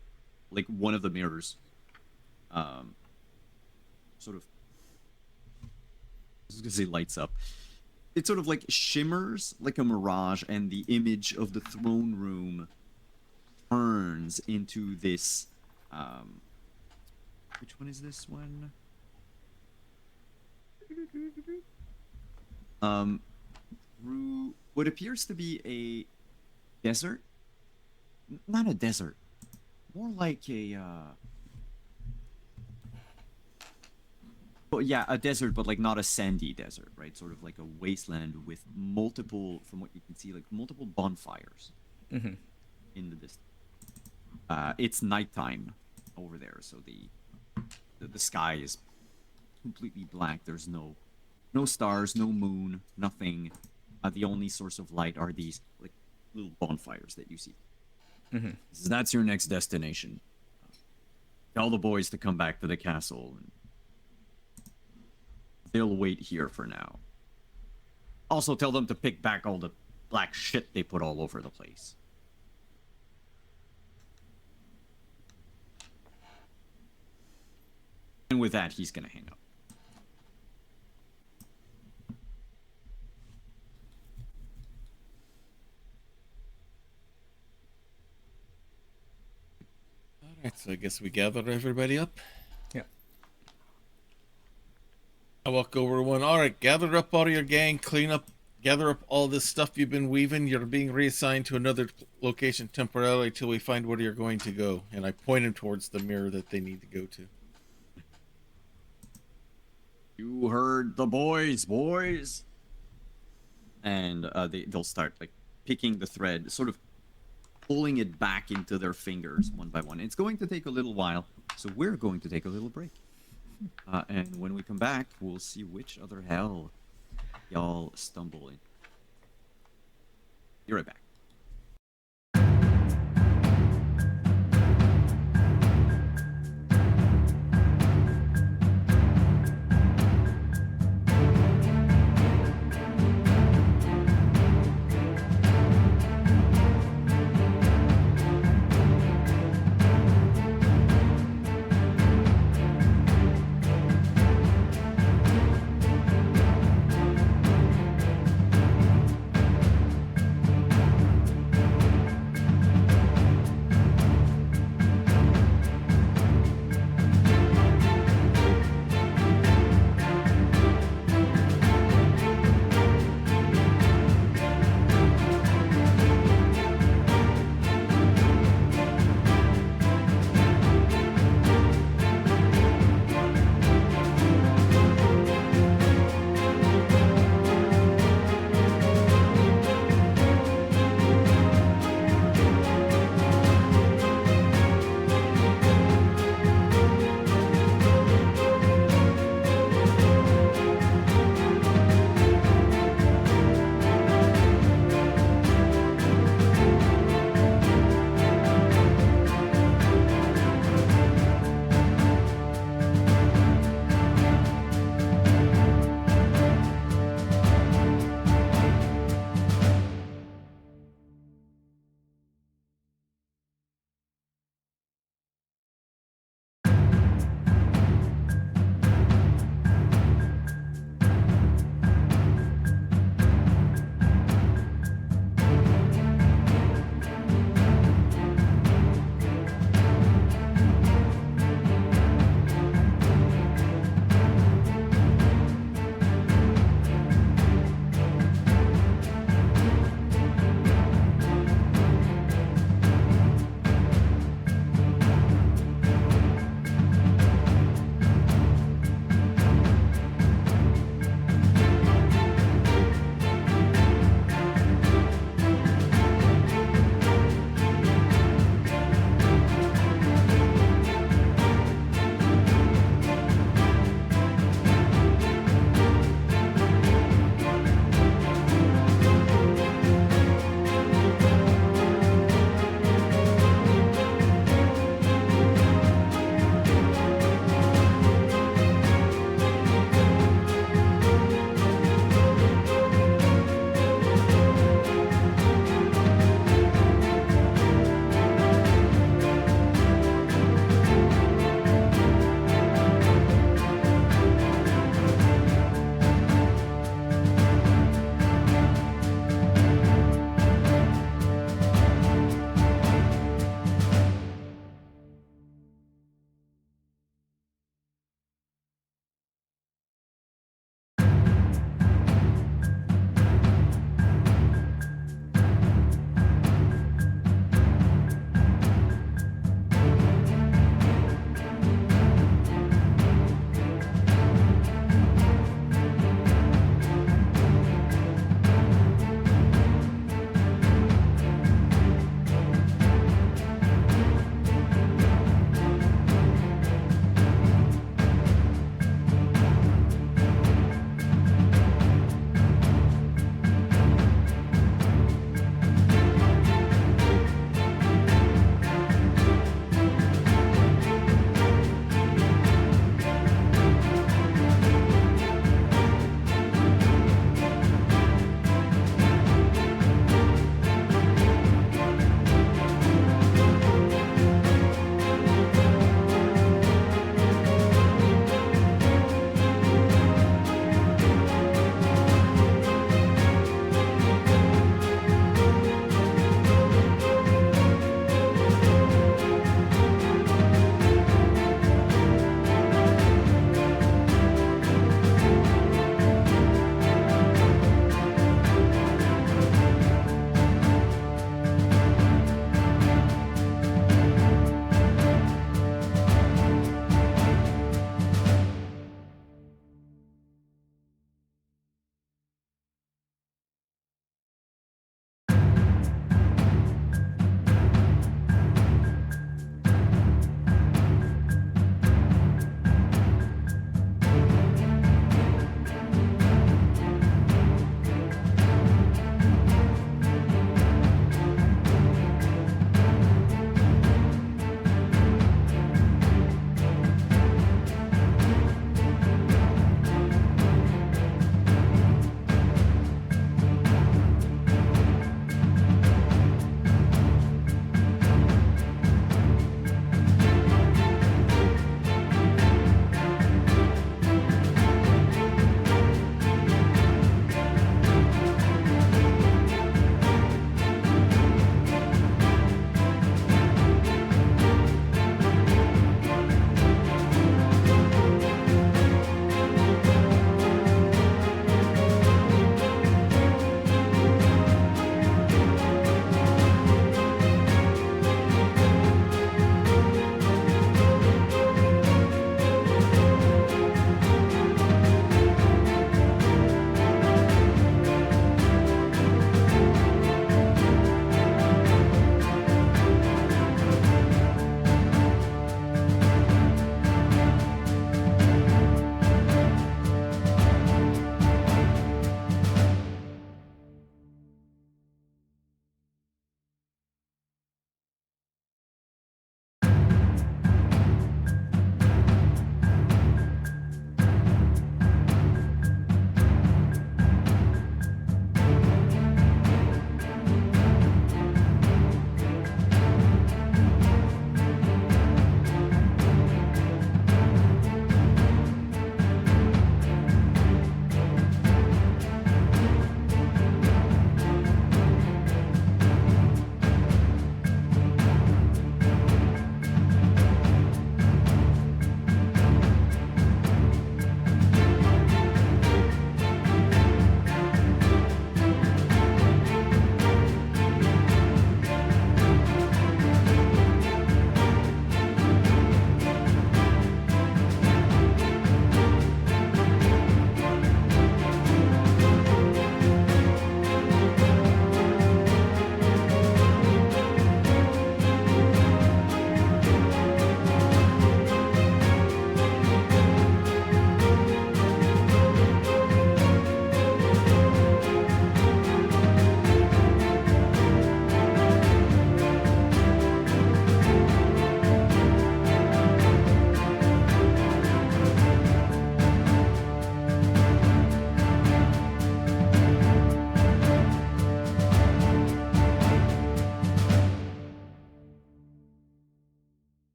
S1: like one of the mirrors, sort of, I was gonna say lights up. It sort of like shimmers like a mirage, and the image of the throne room turns into this. Which one is this one? Through what appears to be a desert. Not a desert. More like a well, yeah, a desert, but like not a sandy desert, right? Sort of like a wasteland with multiple, from what you can see, like multiple bonfires
S3: Mm-hmm.
S1: in the distance. It's nighttime over there, so the sky is completely black. There's no stars, no moon, nothing. The only source of light are these like little bonfires that you see.
S3: Mm-hmm.
S1: So that's your next destination. Tell the boys to come back to the castle, and they'll wait here for now. Also, tell them to pick back all the black shit they put all over the place. And with that, he's gonna hang up.
S4: All right, so I guess we gather everybody up.
S3: Yep.
S4: I walk over to one. All right, gather up all your gang, clean up, gather up all this stuff you've been weaving. You're being reassigned to another location temporarily till we find where you're going to go. And I point him towards the mirror that they need to go to.
S1: You heard the boys. And they'll start like picking the thread, sort of pulling it back into their fingers one by one. It's going to take a little while, so we're going to take a little break. And when we come back, we'll see which other hell y'all stumble in. Be right back.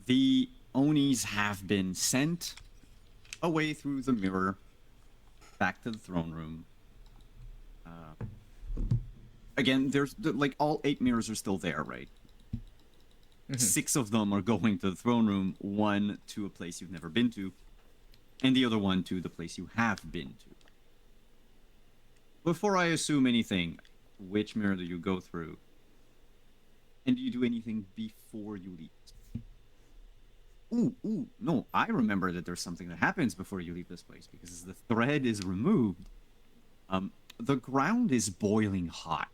S1: The Onis have been sent away through the mirror back to the throne room. Again, like all 8 mirrors are still there, right? 6 of them are going to the throne room, 1 to a place you've never been to, and the other 1 to the place you have been to. Before I assume anything, which mirror do you go through? And do you do anything before you leave? Ooh, no, I remember that there's something that happens before you leave this place, because as the thread is removed, the ground is boiling hot.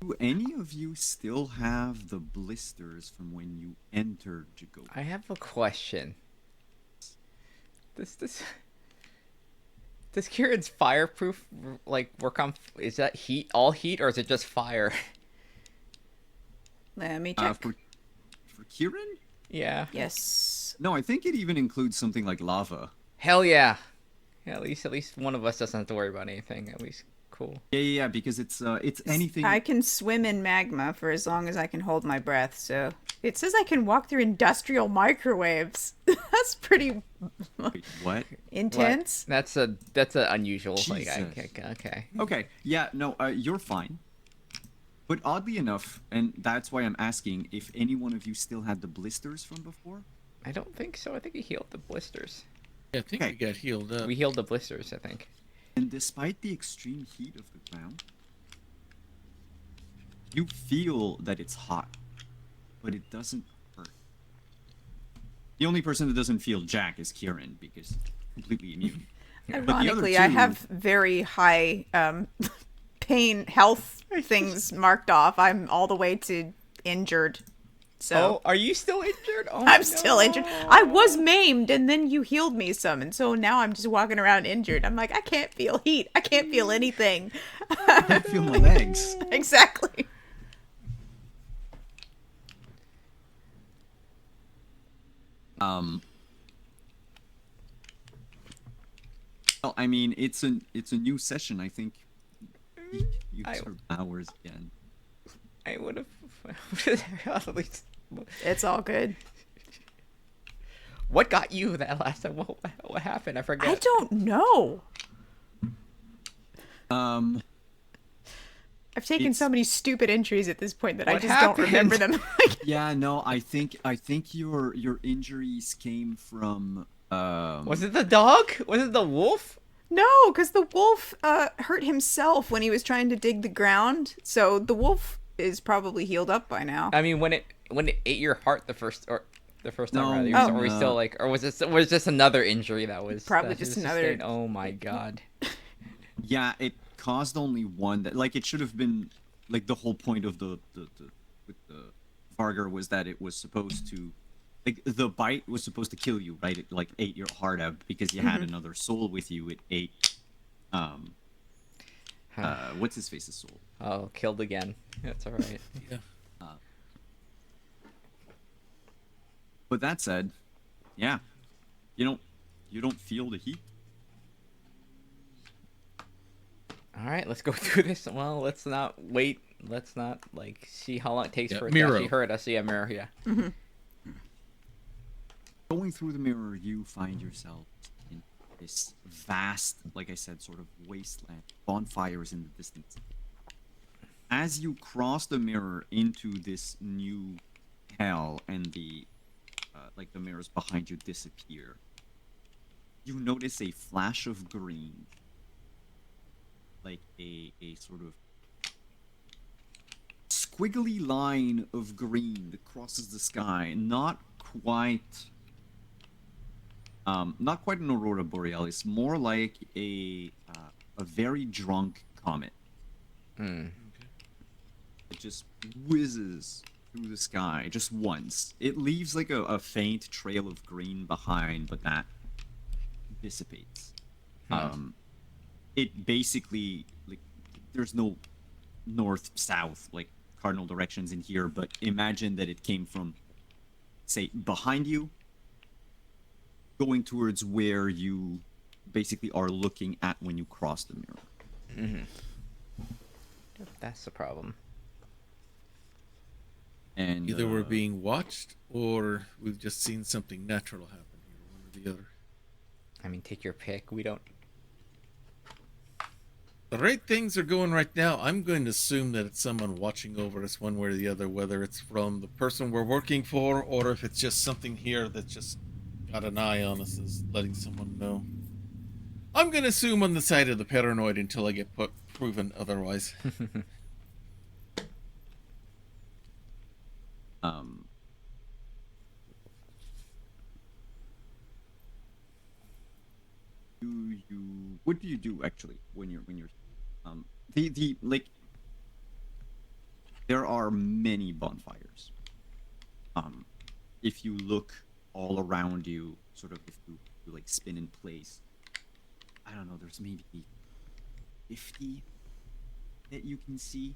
S1: Do any of you still have the blisters from when you entered Jago?
S3: I have a question. This Kieran's fireproof like work on? Is that heat, all heat, or is it just fire?
S2: Let me check.
S1: For Kieran?
S3: Yeah.
S2: Yes.
S1: No, I think it even includes something like lava.
S3: Hell yeah. Yeah, at least one of us doesn't have to worry about anything. At least cool.
S1: Yeah, because it's anything.
S2: I can swim in magma for as long as I can hold my breath, so it says I can walk through industrial microwaves. That's pretty
S1: Wait, what?
S2: intense.
S3: That's a unusual. Like,
S1: Jesus.
S3: okay.
S1: Okay, yeah, no, you're fine. But oddly enough, and that's why I'm asking if any one of you still had the blisters from before.
S3: I don't think so. I think we healed the blisters.
S4: Yeah, I think
S1: Okay.
S4: we got healed up.
S3: We healed the blisters, I think.
S1: And despite the extreme heat of the ground, you feel that it's hot, but it doesn't hurt. The only person that doesn't feel jack is Kieran, because completely immune. But the other
S2: Ironically, I
S1: two-
S2: have very high pain health things marked off. I'm all the way to injured. So
S3: Oh, are you still injured? Oh,
S2: I'm still injured. I was maimed and then you healed me some, and so now I'm just walking around injured. I'm like, I can't feel heat. I can't feel anything.
S1: I can't feel my legs.
S2: Exactly.
S1: Well, I mean, it's a new session. I think you
S3: I-
S1: serve hours again.
S3: I would have at least.
S2: It's all good.
S3: What got you that last time? What happened? I forget.
S2: I don't know.
S1: Um,
S2: I've taken
S1: It's-
S2: so many stupid injuries at this point that I
S3: What
S2: just don't remember
S3: happened?
S2: them.
S1: yeah, no, I think your injuries came from
S3: Was it the dog? Was it the wolf?
S2: No, because the wolf hurt himself when he was trying to dig the ground. So the wolf is probably healed up by now.
S3: I mean, when it ate your heart the first time,
S1: No,
S3: rather,
S2: Oh.
S3: or we still like, or was this another injury that was
S2: Probably
S3: that
S2: just
S3: was
S2: another-
S3: sustained? Oh my god.
S1: Yeah, it caused only one. That like it should have been like the whole point of the with the Vargar was that it was supposed to like the bite was supposed to kill you, right? It like ate your heart out because you had another soul with you. It ate what's his face's soul.
S3: Oh, killed again. That's all right.
S4: Yeah.
S1: But that said, yeah, you don't feel the heat.
S3: All right, let's go through this. Well, let's not wait. Let's not like see how long it takes
S4: Yeah,
S3: for it to
S4: Miro.
S3: actually hurt us. Yeah, mirror. Yeah.
S1: Going through the mirror, you find yourself in this vast, like I said, sort of wasteland. Bonfires in the distance. As you cross the mirror into this new hell, and the like the mirrors behind you disappear, you notice a flash of green, like a sort of squiggly line of green that crosses the sky. Not quite an aurora borealis, more like a very drunk comet. It just whizzes through the sky just once. It leaves like a faint trail of green behind, but that dissipates. It basically, like, there's no north south like cardinal directions in here, but imagine that it came from, say, behind you, going towards where you basically are looking at when you cross the mirror.
S3: That's the problem.
S1: And
S4: Either we're being watched or we've just seen something natural happen here, one or the other.
S3: I mean, take your pick. We don't.
S4: The rate things are going right now, I'm going to assume that it's someone watching over us one way or the other, whether it's from the person we're working for or if it's just something here that's just got an eye on us, is letting someone know. I'm going to assume on the side of the paranoid until I get proven otherwise.
S1: um, what do you do actually when you're the like there are many bonfires. If you look all around you, sort of if you like spin in place, I don't know, there's maybe 50 that you can see.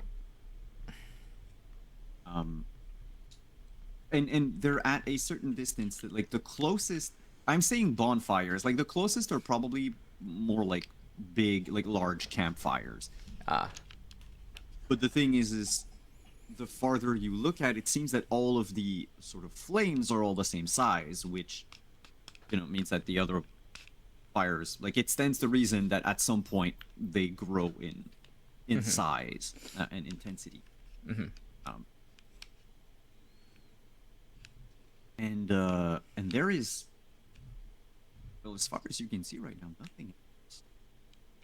S1: And they're at a certain distance that like the closest, I'm saying bonfires, like the closest are probably more like big, like large campfires.
S3: Ah.
S1: But the thing is the farther you look at, it seems that all of the sort of flames are all the same size, which means that the other fires, like, it stands to reason that at some point they grow in size and intensity. And there is, well, as far as you can see right now, nothing else.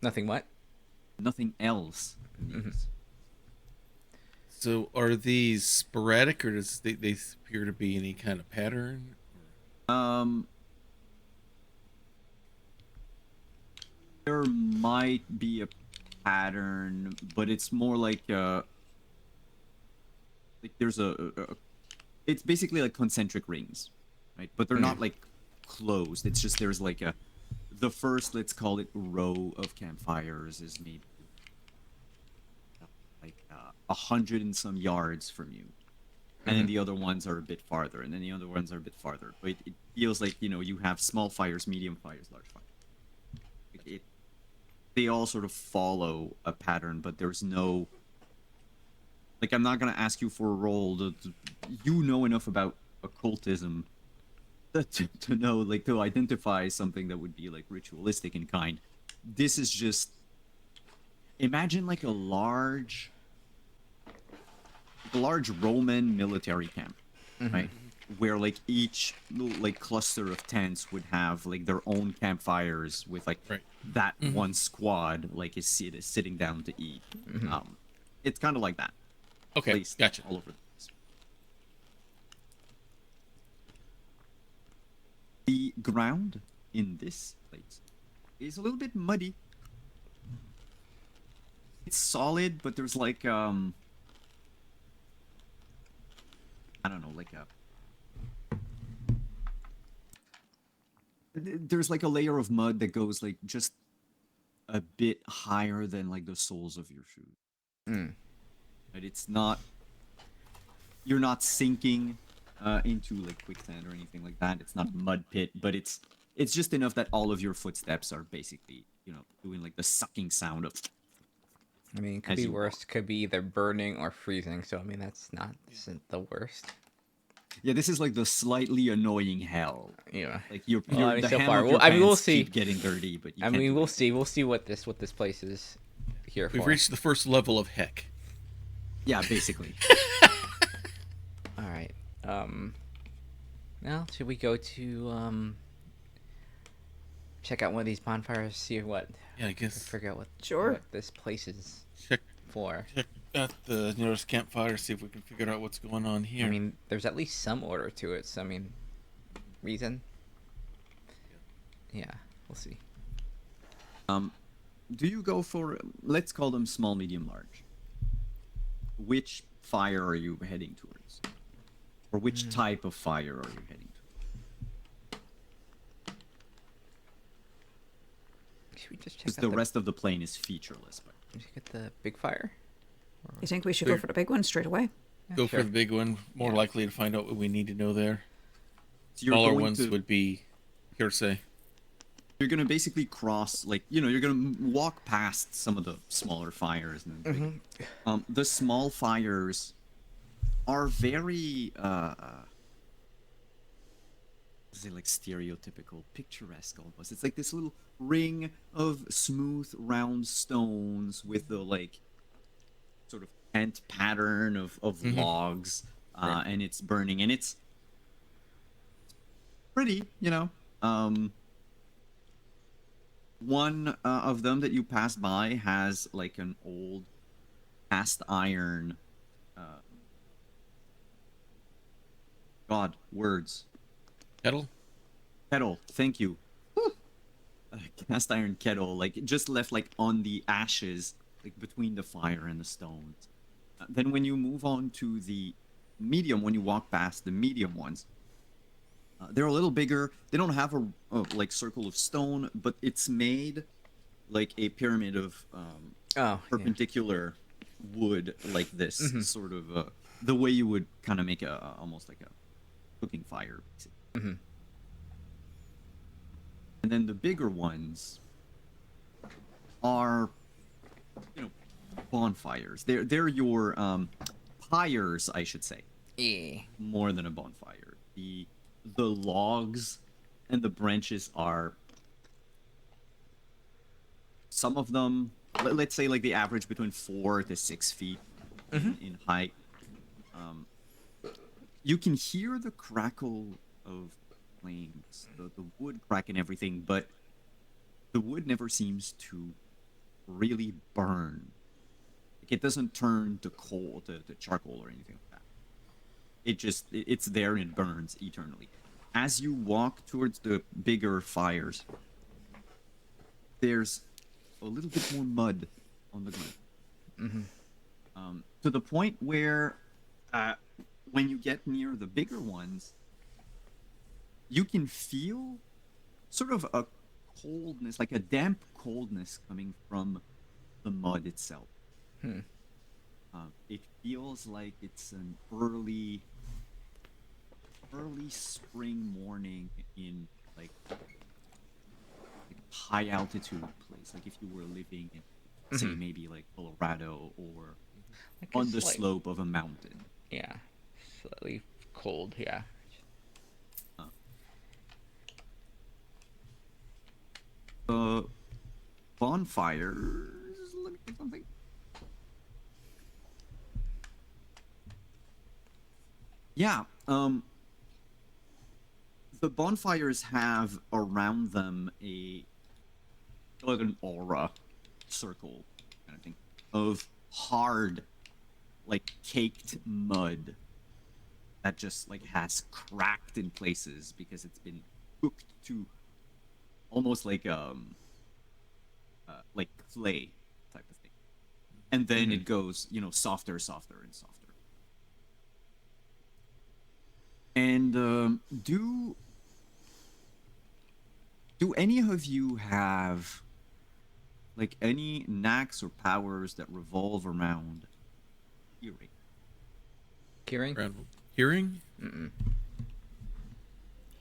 S3: Nothing what?
S1: Nothing else.
S4: So are these sporadic, or does they appear to be any kind of pattern?
S1: There might be a pattern, but it's more like there's it's basically like concentric rings, right? But they're not like closed. It's just there's like the first, let's call it, row of campfires is maybe like 100 and some yards from you, and then the other ones are a bit farther, and then the other ones are a bit farther. But it feels like you have small fires, medium fires, large fires. Like they all sort of follow a pattern, but there's no, like, I'm not gonna ask you for a roll. You know enough about occultism to know, like, to identify something that would be like ritualistic in kind. This is just, imagine like a large Roman military camp, right? Where like each like cluster of tents would have like their own campfires with like that one squad like is sitting down to eat. It's kind of like that.
S4: Okay, gotcha.
S1: All over the place. The ground in this place is a little bit muddy. It's solid, but there's like I don't know, like there's like a layer of mud that goes like just a bit higher than like the soles of your shoes. But it's not, you're not sinking into like quicksand or anything like that. It's not a mud pit, but it's just enough that all of your footsteps are basically, doing like the sucking sound of.
S3: I mean, it could be worse. Could be either burning or freezing. So I mean, isn't the worst.
S1: Yeah, this is like the slightly annoying hell.
S3: Yeah,
S1: like the
S3: so
S1: hem
S3: far,
S1: of your
S3: I mean, we'll
S1: pants
S3: see.
S1: keep getting dirty, but you
S3: I
S1: can't
S3: mean,
S1: do
S3: we'll
S1: anything.
S3: see. We'll see what this place is here for.
S4: We've reached the first level of heck.
S1: Yeah, basically.
S3: All right. Now, should we go to check out one of these bonfires? See what?
S4: Yeah, I guess.
S3: Figure out what this place is
S4: Check
S3: for.
S4: out the nearest campfire, see if we can figure out what's going on here.
S3: I mean, there's at least some order to it. So I mean, reason. Yeah, we'll see.
S1: Do you go for, let's call them small, medium, large? Which fire are you heading towards? Or which type of fire are you heading to?
S3: Should we just check
S1: Because
S3: out
S1: the rest of the plane is featureless. But
S3: Should we get the big fire?
S2: You think we should go for the big one straight away?
S4: Go for the big one. More likely to find out what we need to know there.
S1: so you're
S4: Smaller
S1: going
S4: ones
S1: to,
S4: would be hearsay.
S1: you're going to basically cross, like, you're going to walk past some of the smaller fires. And then the small fires are very say like stereotypical, picturesque almost. It's like this little ring of smooth round stones with the like sort of tent pattern of
S4: Hmm.
S1: logs,
S4: Right.
S1: and it's burning, and it's pretty, you know. Um, one of them that you pass by has like an old cast iron. Uh, God, words.
S4: Kettle.
S1: Kettle. Thank you. A cast iron kettle, like just left like on the ashes, like between the fire and the stones. Then when you move on to the medium, when you walk past the medium ones, they're a little bigger. They don't have a like circle of stone, but it's made like a pyramid of
S3: Oh, yeah.
S1: perpendicular wood, like this
S3: Mm-hmm.
S1: sort of the way you would kind of make almost like a cooking fire, basically.
S3: Mm-hmm.
S1: And then the bigger ones are, you know, bonfires. They're your pyres, I should say,
S3: Yeah.
S1: more than a bonfire. The logs and the branches are, some of them, let's say like the average between 4 to 6 feet
S3: Mm-hmm.
S1: in height. Um, you can hear the crackle of flames, the wood crack and everything, but the wood never seems to really burn. Like it doesn't turn to coal, to charcoal or anything like that. It's there and it burns eternally. As you walk towards the bigger fires, there's a little bit more mud on the ground.
S3: Mm-hmm.
S1: To the point where uh, when you get near the bigger ones, you can feel sort of a coldness, like a damp coldness coming from the mud itself.
S3: Hmm.
S1: It feels like it's an early spring morning in like high altitude place. Like if you were living in, say,
S3: Mm-hmm.
S1: maybe like Colorado or
S3: Like
S1: on
S3: it's
S1: the
S3: like,
S1: slope of a mountain.
S3: yeah, slightly cold. Yeah.
S1: Uh, the bonfires. Let me get something. Yeah. The bonfires have around them a like an aura circle kind of thing of hard, like caked mud that just like has cracked in places because it's been cooked to almost like clay type of thing, and then
S3: Mm-hmm.
S1: it goes, you know, softer, softer, and softer. And do any of you have like any knacks or powers that revolve around hearing?
S3: Hearing?
S4: Around hearing.
S3: Mm-mm.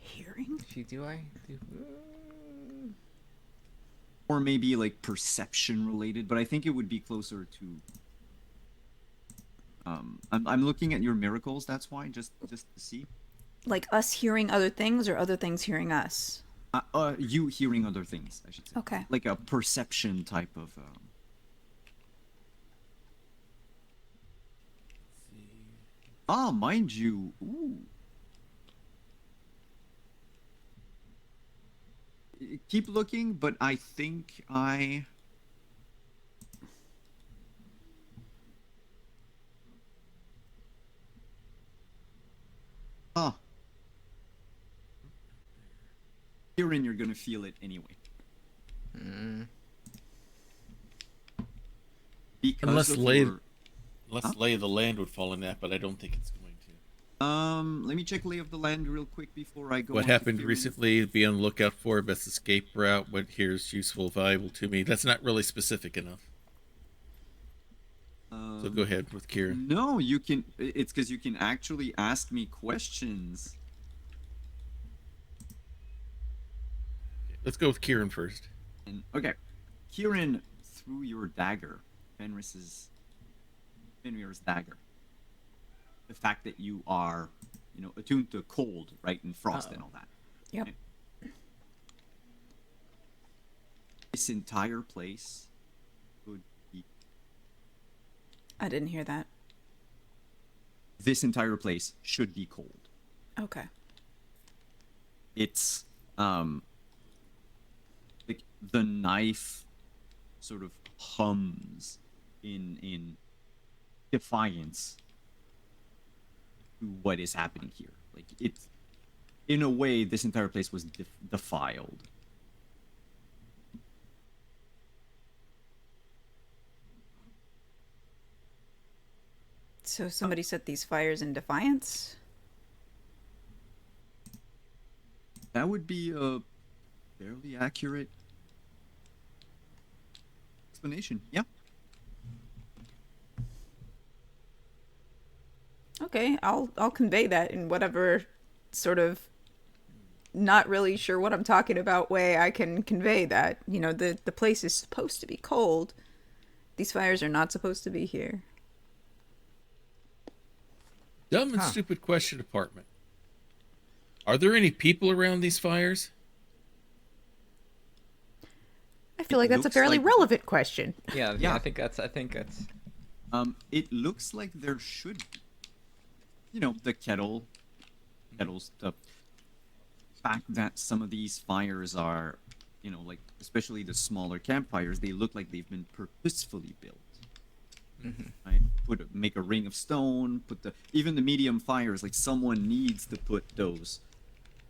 S2: Hearing?
S3: See, do I? Do...
S1: Or maybe like perception related, but I think it would be closer to I'm looking at your miracles, that's why, just to see.
S2: Like us hearing other things or other things hearing us?
S1: You hearing other things, I should say.
S2: Okay.
S1: Like a perception type of mind you. Ooh. Keep looking, but I think I ah hearing, you're gonna feel it anyway.
S3: Mm.
S1: Because
S4: Unless
S1: of
S4: lay,
S1: your Huh?
S4: lay of the land would fall in that, but I don't think it's going to.
S1: let me check lay of the land real quick before I go
S4: What
S1: on to
S4: happened
S1: hearing.
S4: recently? Be on the lookout for best escape route. What here's useful, valuable to me. That's not really specific enough. So go ahead with Kieran.
S1: No, you can. It's because you can actually ask me questions.
S4: Let's go with Kieran first.
S1: And okay, Kieran threw your dagger, Fenrir's dagger. the fact that you are, attuned to cold, right, and frost and
S3: Oh.
S1: all that.
S2: Yep.
S1: Okay? This entire place would be.
S2: I didn't hear that.
S1: This entire place should be cold.
S2: Okay.
S1: It's like the knife sort of hums in defiance to what is happening here. Like it's in a way, this entire place was defiled.
S2: So somebody set these fires in defiance?
S1: That would be a fairly accurate explanation. Yeah.
S2: Okay, I'll convey that in whatever sort of not really sure what I'm talking about way I can convey that. The place is supposed to be cold. These fires are not supposed to be here.
S4: Dumb and
S3: Huh.
S4: stupid question department. Are there any people around these fires?
S2: I feel like that's a
S1: looks
S2: fairly
S1: like-
S2: relevant question.
S3: Yeah,
S1: Yeah.
S3: I think that's.
S1: It looks like there should be. The kettles, the fact that some of these fires are, like, especially the smaller campfires, they look like they've been purposefully built. Right? Make a ring of stone, even the medium fires, like someone needs to put those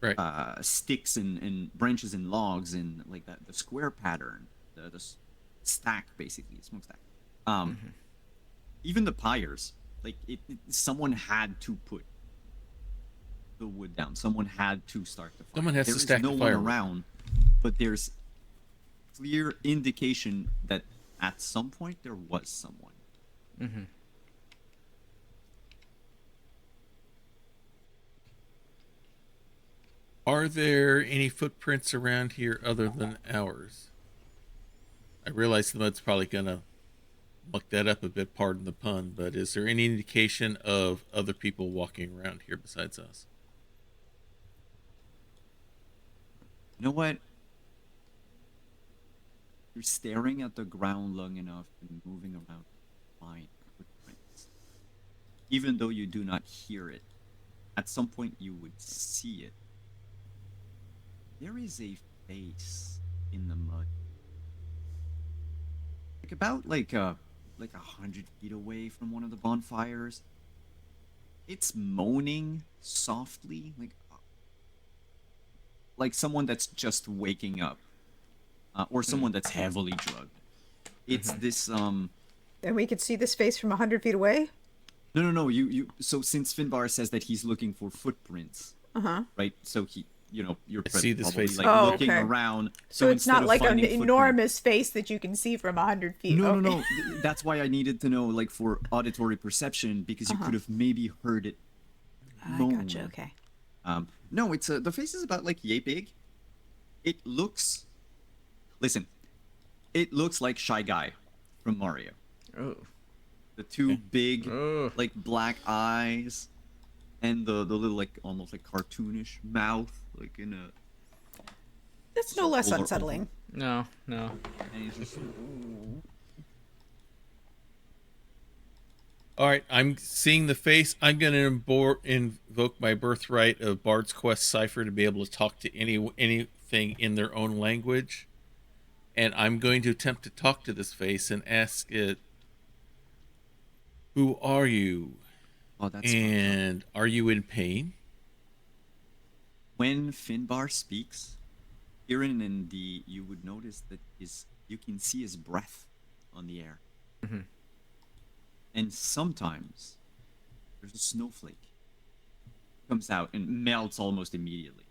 S4: Right.
S1: sticks and branches and logs in like that, the square pattern, the stack, basically, smokestack. Even the pyres, like someone had to put the wood down. Someone had to start the fire.
S4: Someone has to
S1: There is
S4: stack
S1: no
S4: the
S1: one
S4: firewood.
S1: around, but there's clear indication that at some point there was someone.
S3: Mm-hmm.
S4: Are there any footprints around here other than ours? I realize the mud's probably gonna muck that up a bit, pardon the pun, but is there any indication of other people walking around here besides us?
S1: You know what? You're staring at the ground long enough and moving around to find footprints. Even though you do not hear it, at some point you would see it. There is a face in the mud. Like about like 100 feet away from one of the bonfires. It's moaning softly, like someone that's just waking up, or someone that's heavily drugged. It's this
S2: And we could see this face from 100 feet away?
S1: no. You so since Finbar says that he's looking for footprints,
S2: Uh-huh.
S1: right? So you're
S4: I see this
S1: probably
S4: face.
S1: like
S2: Oh,
S1: looking
S2: okay.
S1: around.
S2: So it's
S1: instead
S2: not
S1: of
S2: like an
S1: finding footprints-
S2: enormous face that you can see from 100 feet.
S1: No,
S2: Okay.
S1: no. That's why I needed to know, like, for auditory perception, because you could have maybe heard it.
S2: I
S1: moan.
S2: gotcha, okay.
S1: No, it's the face is about like yay big. It looks. Listen, it looks like Shy Guy from Mario.
S3: Oh.
S1: The two
S4: Okay.
S1: big,
S3: Oh.
S1: like, black eyes, and the little, like, almost like cartoonish mouth, like in a.
S2: That's no less
S1: Circle or
S2: unsettling.
S3: No.
S1: And he's just,
S4: All right, I'm seeing the face. I'm going to invoke my birthright of Bard's Quest cipher to be able to talk to anything in their own language. And I'm going to attempt to talk to this face and ask it, "Who are you?
S1: oh, that's fucked up.
S4: And are you in pain?"
S1: When Finbar speaks, Kieran and you would notice that you can see his breath on the air.
S3: Mhm.
S1: And sometimes there's a snowflake comes out and melts almost immediately.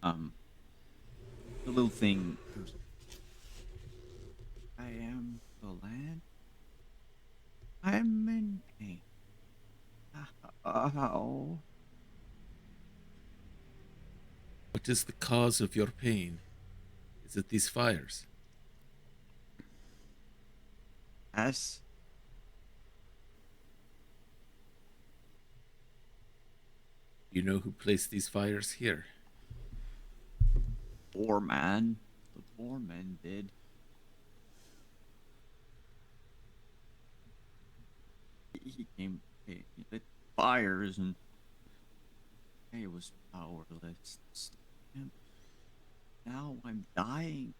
S1: The little thing goes, I am the land. I'm in pain. Ow.
S4: What is the cause of your pain? Is it these fires?
S1: As
S4: You know who placed these fires here?
S1: Poor man. The poor man did. He came, he lit fires, and I was powerless. And now I'm dying.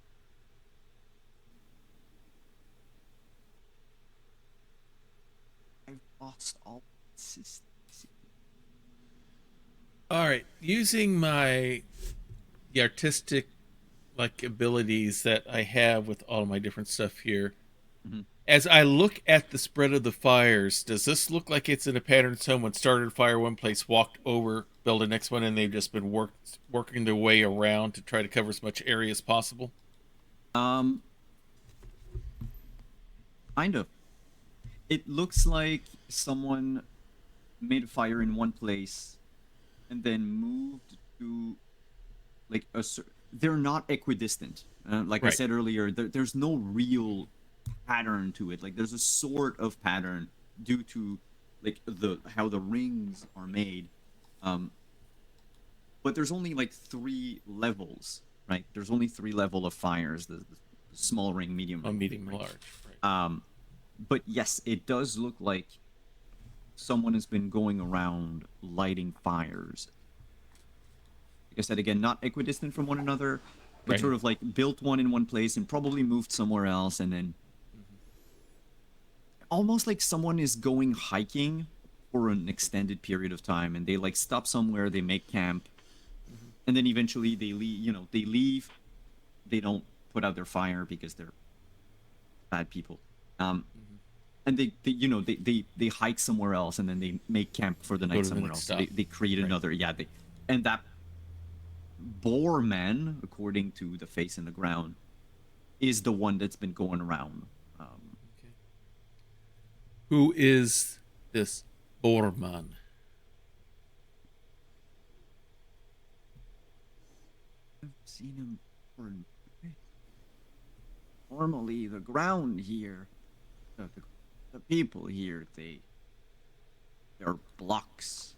S1: I've lost all consistency.
S4: All right, using the artistic like abilities that I have with all my different stuff here.
S1: Mhm.
S4: As I look at the spread of the fires, does this look like it's in a pattern? Someone started a fire one place, walked over, built the next one, and they've just been working their way around to try to cover as much area as possible?
S1: Um, kind of. It looks like someone made a fire in one place and then moved to like they're not equidistant. Like I
S4: Right.
S1: said earlier, there's no real pattern to it. Like there's a sort of pattern due to like the how the rings are made. Um, but there's only like three levels, right? There's only three level of fires: the small ring, medium
S4: A
S1: ring, big
S4: medium
S1: ring.
S4: large. Right.
S1: But yes, it does look like someone has been going around lighting fires. Like I said again, not equidistant from one another, but
S4: Right.
S1: sort of like built one in one place and probably moved somewhere else, and then almost like someone is going hiking for an extended period of time, and they like stop somewhere, they make camp, and then eventually they leave. You know, they leave. They don't put out their fire because they're bad people. And they hike somewhere else, and then they make camp for the
S4: Go
S1: night
S4: to the
S1: somewhere
S4: next
S1: else.
S4: stop.
S1: They create
S4: Right.
S1: another, yeah. And that boar man, according to the face in the ground, is the one that's been going around.
S4: Okay. Who is this Borman?
S1: I've seen him for normally the ground here, the people here, they're blocks,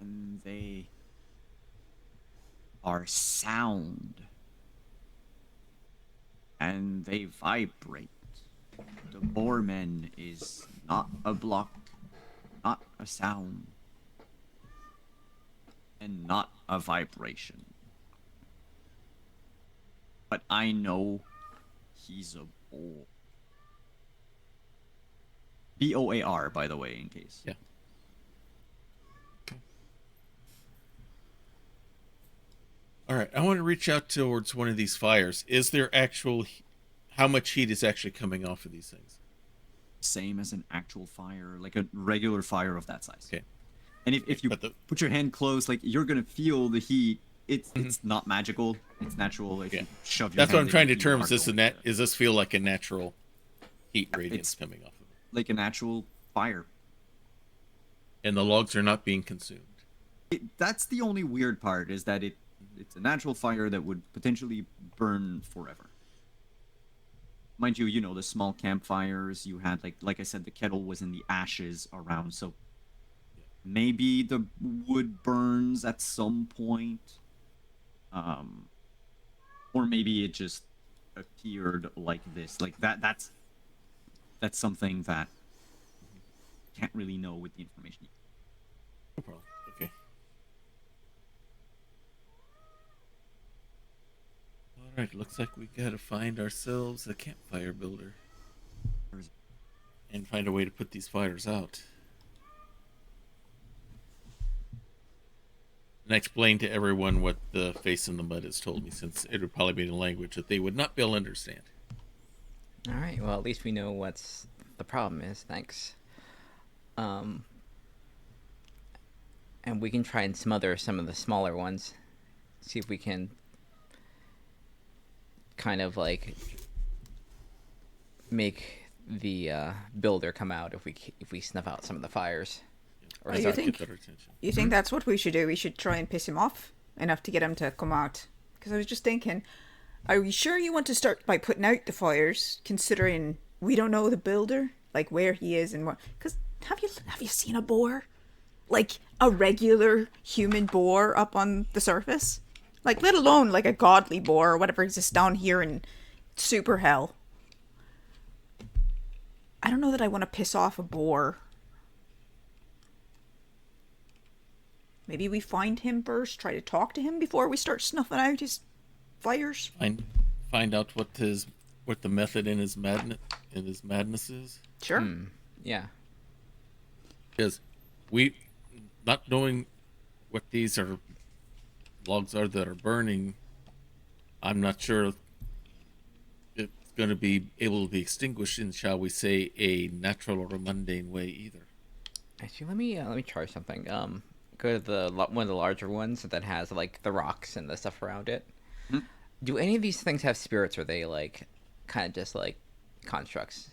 S1: and they are sound, and they vibrate. The Boorman is not a block, not a sound, and not a vibration. But I know he's a boar. Boar, by the way, in case.
S4: Yeah. Okay. All right. I want to reach out towards one of these fires. Is there actual? How much heat is actually coming off of these things?
S1: Same as an actual fire, like a regular fire of that size.
S4: Okay.
S1: And if you
S4: But the
S1: put your hand close, like you're gonna feel the heat. It's
S4: Mhm.
S1: it's not magical. It's natural. If
S4: Yeah.
S1: you shove your
S4: That's what I'm
S1: hand
S4: trying to
S1: in, you
S4: determine.
S1: are
S4: Is this a
S1: going
S4: net?
S1: to
S4: Does this feel like a natural heat radiance
S1: it's
S4: coming off of it?
S1: like a natural fire.
S4: And the logs are not being consumed.
S1: That's the only weird part is that it's a natural fire that would potentially burn forever. Mind you, the small campfires you had, like I said, the kettle was in the ashes around, so maybe the wood burns at some point, um, or maybe it just appeared like this. Like that. That's something that can't really know with the information.
S4: No problem. Okay. All right. Looks like we gotta find ourselves a campfire builder and find a way to put these fires out. And I explain to everyone what the face in the mud has told me, since it would probably be in a language that they would not be able to understand.
S3: All right. Well, at least we know what's the problem is. Thanks. Um, and we can try and smother some of the smaller ones. See if we can kind of like make the builder come out if we snuff out some of the fires. Or
S2: Oh, you
S3: start-
S2: think-
S4: Get their attention.
S2: You think that's what we should do? We should try and piss him off enough to get him to come out. Because I was just thinking, are you sure you want to start by putting out the fires, considering we don't know the builder, like where he is and what? Because have you seen a boar? like a regular human boar up on the surface. Like, let alone like a godly boar or whatever exists down here in super hell. I don't know that I want to piss off a boar. Maybe we find him first, try to talk to him before we start snuffing out his fires.
S4: Find out what the method in his madness is.
S2: Sure.
S3: Yeah.
S4: Because we, not knowing what these logs are that are burning, I'm not sure if it's going to be able to be extinguished in, shall we say, a natural or a mundane way either.
S3: Actually, let me try something. Go to one of the larger ones that has like the rocks and the stuff around it.
S1: Mhm.
S3: Do any of these things have spirits, or are they like kind of just like constructs,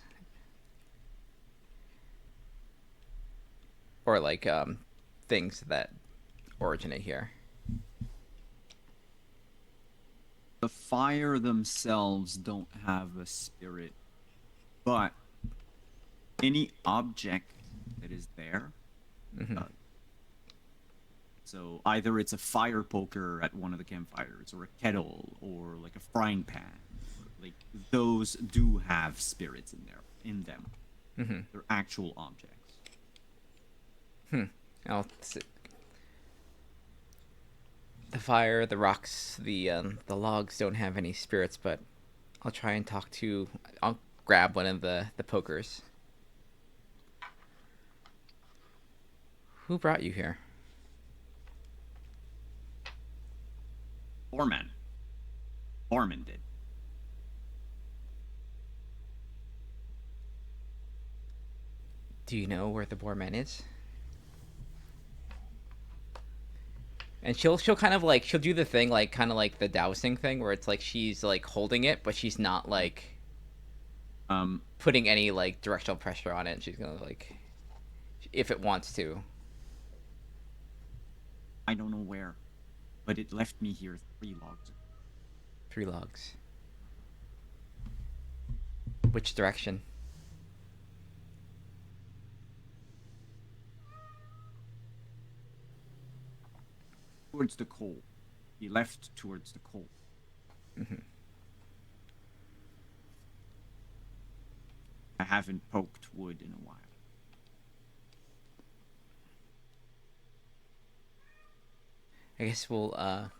S3: or like things that originate here?
S1: The fire themselves don't have a spirit, but any object that is there does. So either it's a fire poker at one of the campfires, or a kettle, or like a frying pan. Like those do have spirits in them. They're actual objects.
S3: I'll the fire, the rocks, the logs don't have any spirits, but I'll try and talk to. I'll grab one of the pokers. Who brought you here?
S1: Foreman. Foreman did.
S3: Do you know where the Boarman is? And she'll kind of like she'll do the thing like kind of like the dowsing thing where it's like she's like holding it, but she's not like putting any like directional pressure on it. She's gonna like if it wants to.
S1: I don't know where, but it left me here 3 logs.
S3: 3 logs. Which direction?
S1: Towards the coal. He left towards the coal. I haven't poked wood in a while.
S3: I guess we'll I'll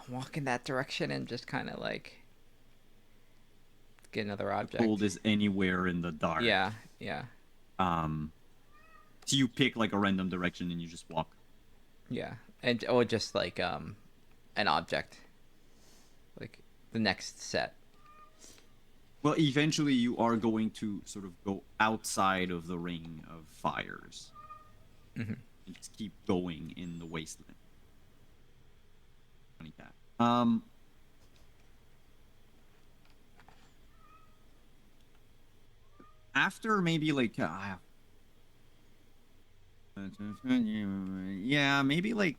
S3: walk in that direction and just kind of like get another object.
S1: Cold is anywhere in the dark.
S3: Yeah, yeah.
S1: So you pick like a random direction and you just walk.
S3: Yeah. And or just like an object. Like the next set.
S1: Well, eventually you are going to sort of go outside of the ring of fires. And just keep going in the wasteland. Funny cat. After maybe like yeah, maybe like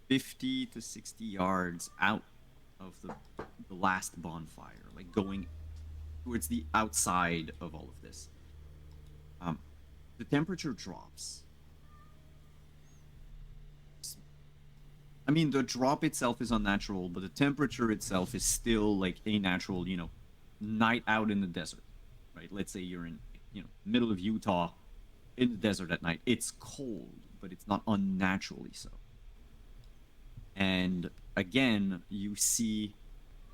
S1: 50 to 60 yards out of the last bonfire, like going towards the outside of all of this. The temperature drops. I mean, the drop itself is unnatural, but the temperature itself is still like a natural, night out in the desert, right? Let's say you're in, middle of Utah, in the desert at night. It's cold, but it's not unnaturally so. And again, you see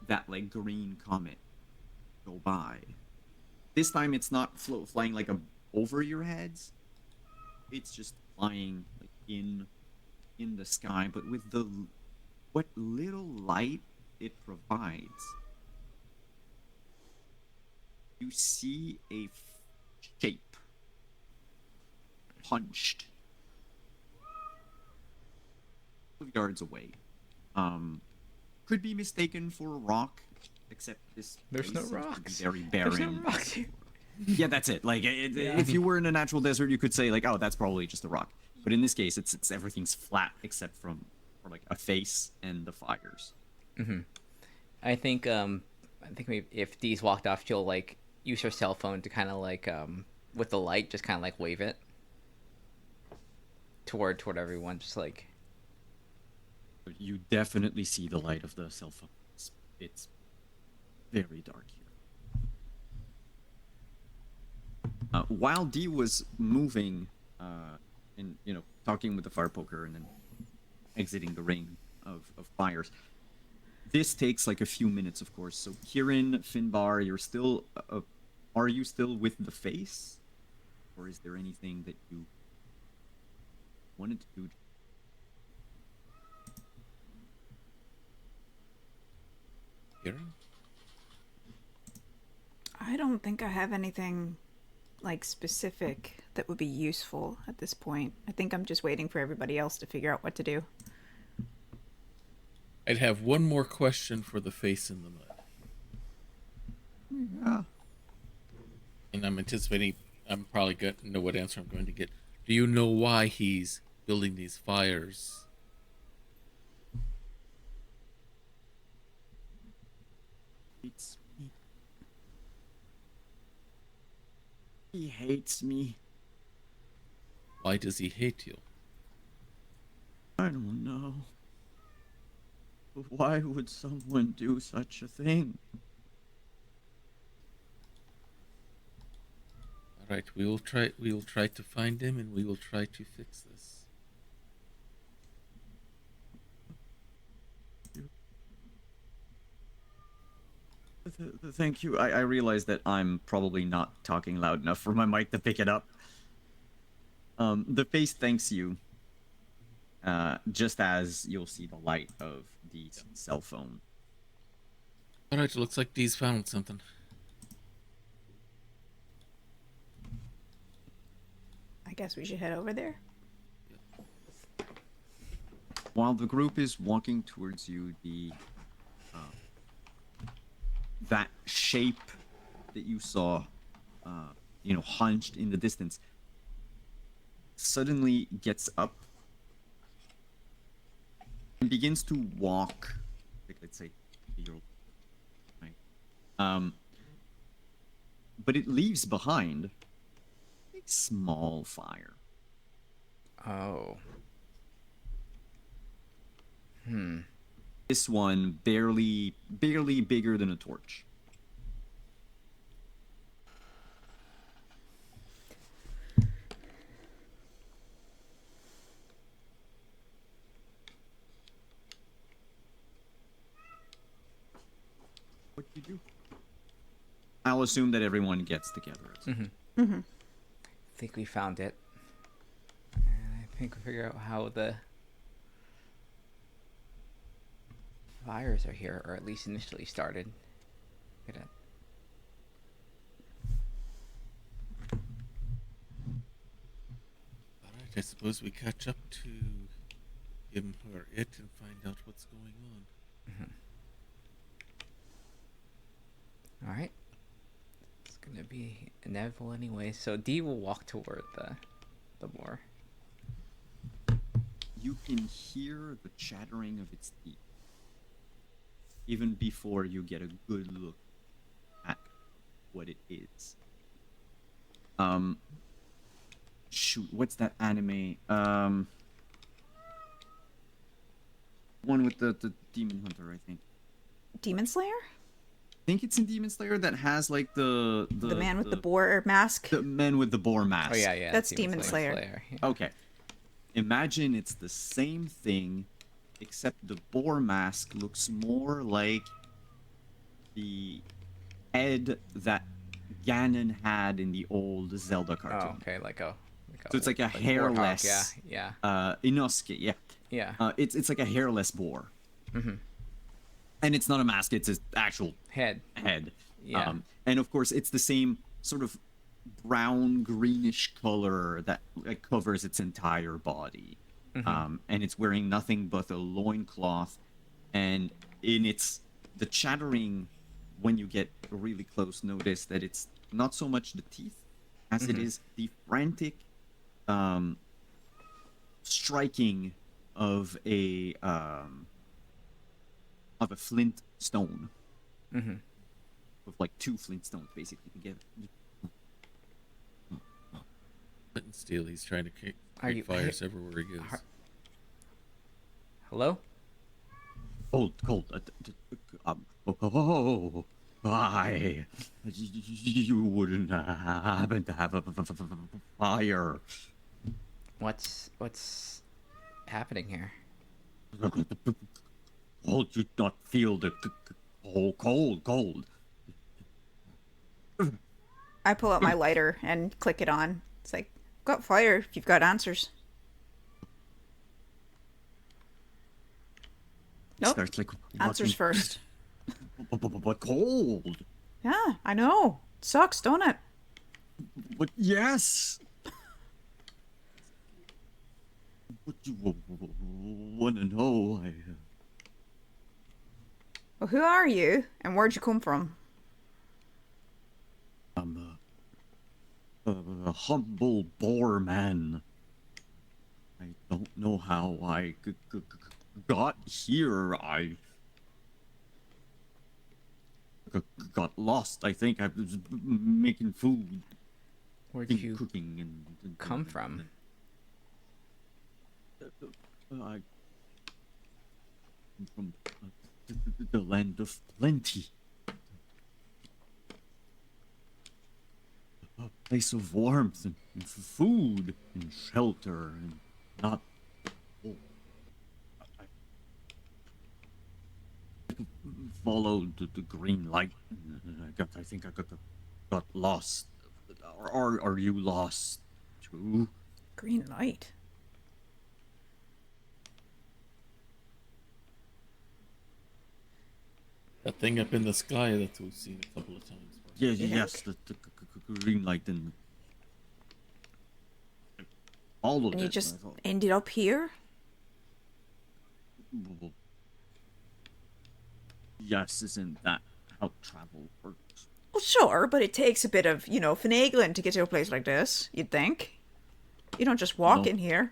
S1: that like green comet go by. This time, it's not flying like over your heads. It's just flying like in the sky, but with what little light it provides, you see a shape punched yards away. Could be mistaken for a rock, except this
S3: There's
S1: place
S3: no
S1: seems to be
S3: rocks.
S1: very barren.
S3: There's no rocks here.
S1: Yeah, that's it. Like, if you were in a natural desert, you could say like, oh, that's probably just a rock. But in this case, it's everything's flat except for like a face and the fires.
S3: I think maybe if Dee's walked off, she'll like use her cell phone to kind of like with the light, just kind of like wave it. toward everyone, just like
S1: But you definitely see the light of the cell phone. It's very dark here. While D was moving, and talking with the fire poker and then exiting the ring of fires, this takes like a few minutes, of course. So Kieran, Finbar, you're still. Are you still with the face, or is there anything that you wanted to do?
S4: Kieran?
S2: I don't think I have anything like specific that would be useful at this point. I think I'm just waiting for everybody else to figure out what to do.
S4: I'd have one more question for the face in the mud.
S1: Yeah.
S4: And I'm anticipating I'm probably going to know what answer I'm going to get. Do you know why he's building these fires?
S1: Hates me. He hates me.
S4: Why does he hate you?
S1: I don't know. But why would someone do such a thing?
S4: All right, we will try to find him and we will try to fix this.
S1: Thank you. I realize that I'm probably not talking loud enough for my mic to pick it up. The face thanks you. Just as you'll see the light of the cell phone.
S4: All right, it looks like Dee's found something.
S2: I guess we should head over there.
S1: While the group is walking towards you, that shape that you saw, hunched in the distance, suddenly gets up and begins to walk, like, let's say, right? But it leaves behind a small fire.
S3: oh.
S1: This one barely bigger than a torch. What do you do? I'll assume that everyone gets together.
S3: I think we found it. And I think we figure out how the fires are here, or at least initially started. Look at it.
S4: All right, I suppose we catch up to him or it and find out what's going on.
S3: All right. It's gonna be inevitable anyway. So D will walk toward the boar.
S1: You can hear the chattering of its teeth even before you get a good look at what it is. Shoot, what's that anime? One with the demon hunter, I think.
S2: Demon Slayer?
S1: I think it's in Demon Slayer that has like the
S2: The man with the boar mask?
S1: the men with the boar mask.
S3: Oh yeah.
S2: That's Demon Slayer.
S3: Yeah.
S1: Okay. Imagine it's the same thing, except the boar mask looks more like the head that Ganon had in the old Zelda cartoon.
S3: Oh, okay.
S1: So it's like a
S3: warthog,
S1: hairless.
S3: Yeah.
S1: Inosuke, yeah.
S3: Yeah.
S1: It's like a hairless boar.
S3: Mhm.
S1: And it's not a mask; it's an actual
S3: Head.
S1: head.
S3: Yeah.
S1: And of course, it's the same sort of brown greenish color that covers its entire body. And it's wearing nothing but a loincloth. And the chattering, when you get really close, notice that it's not so much the teeth as it is the frantic striking of a flint stone. With like two flint stones basically together.
S4: steel. He's trying to create
S3: Are you-
S4: fires everywhere he goes.
S3: Are- Hello?
S1: Cold. Oh, why? You wouldn't happen to have a fire.
S3: What's happening here?
S1: Cold, you not feel the cold.
S2: I pull out my lighter and click it on. It's like, got fire if you've got answers. Nope.
S1: Starts like
S2: Answers
S1: watching-
S2: first.
S1: But cold.
S2: Yeah, I know. Sucks, don't it?
S1: But yes. What you want to know?
S2: Well, who are you, and where'd you come from?
S1: I'm a humble boar man. I don't know how I got here. I got lost. I think I was making food,
S3: Where'd you
S1: cooking, and
S3: come from?
S1: I come from the land of plenty. A place of warmth and food and shelter and not. Oh, I followed the green light. And I think I got lost. Are you lost too?
S2: Green light.
S4: That thing up in the sky that we've seen a couple of times.
S1: Yes, the green light and all of
S2: And you
S1: it.
S2: just
S1: I thought,
S2: ended up here?
S1: well, yes, isn't that how travel works?
S2: Well, sure, but it takes a bit of, finagling to get to a place like this, you'd think. You don't just walk
S1: No.
S2: in here.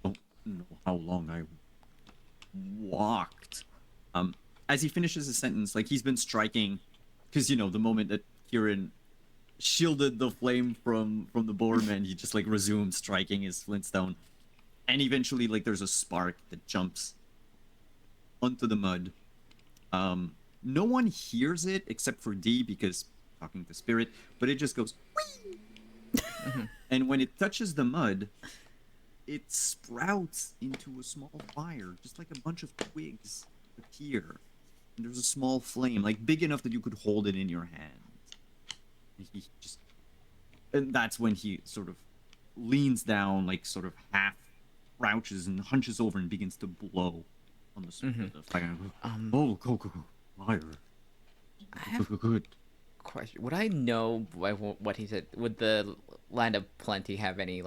S1: Don't know how long I walked. As he finishes his sentence, like he's been striking, because the moment that Kieran shielded the flame from the boarman, he just like resumed striking his flintstone, and eventually like there's a spark that jumps onto the mud. No one hears it except for D because talking to spirit, but it just goes whee! And when it touches the mud, it sprouts into a small fire, just like a bunch of twigs appear. And there's a small flame, like big enough that you could hold it in your hand. And that's when he sort of leans down, like sort of half crouches and hunches over and begins to blow on the smoke of the fire. Oh, go, fire.
S3: I have
S1: Good.
S3: question. Would I know what he said? Would the land of plenty have any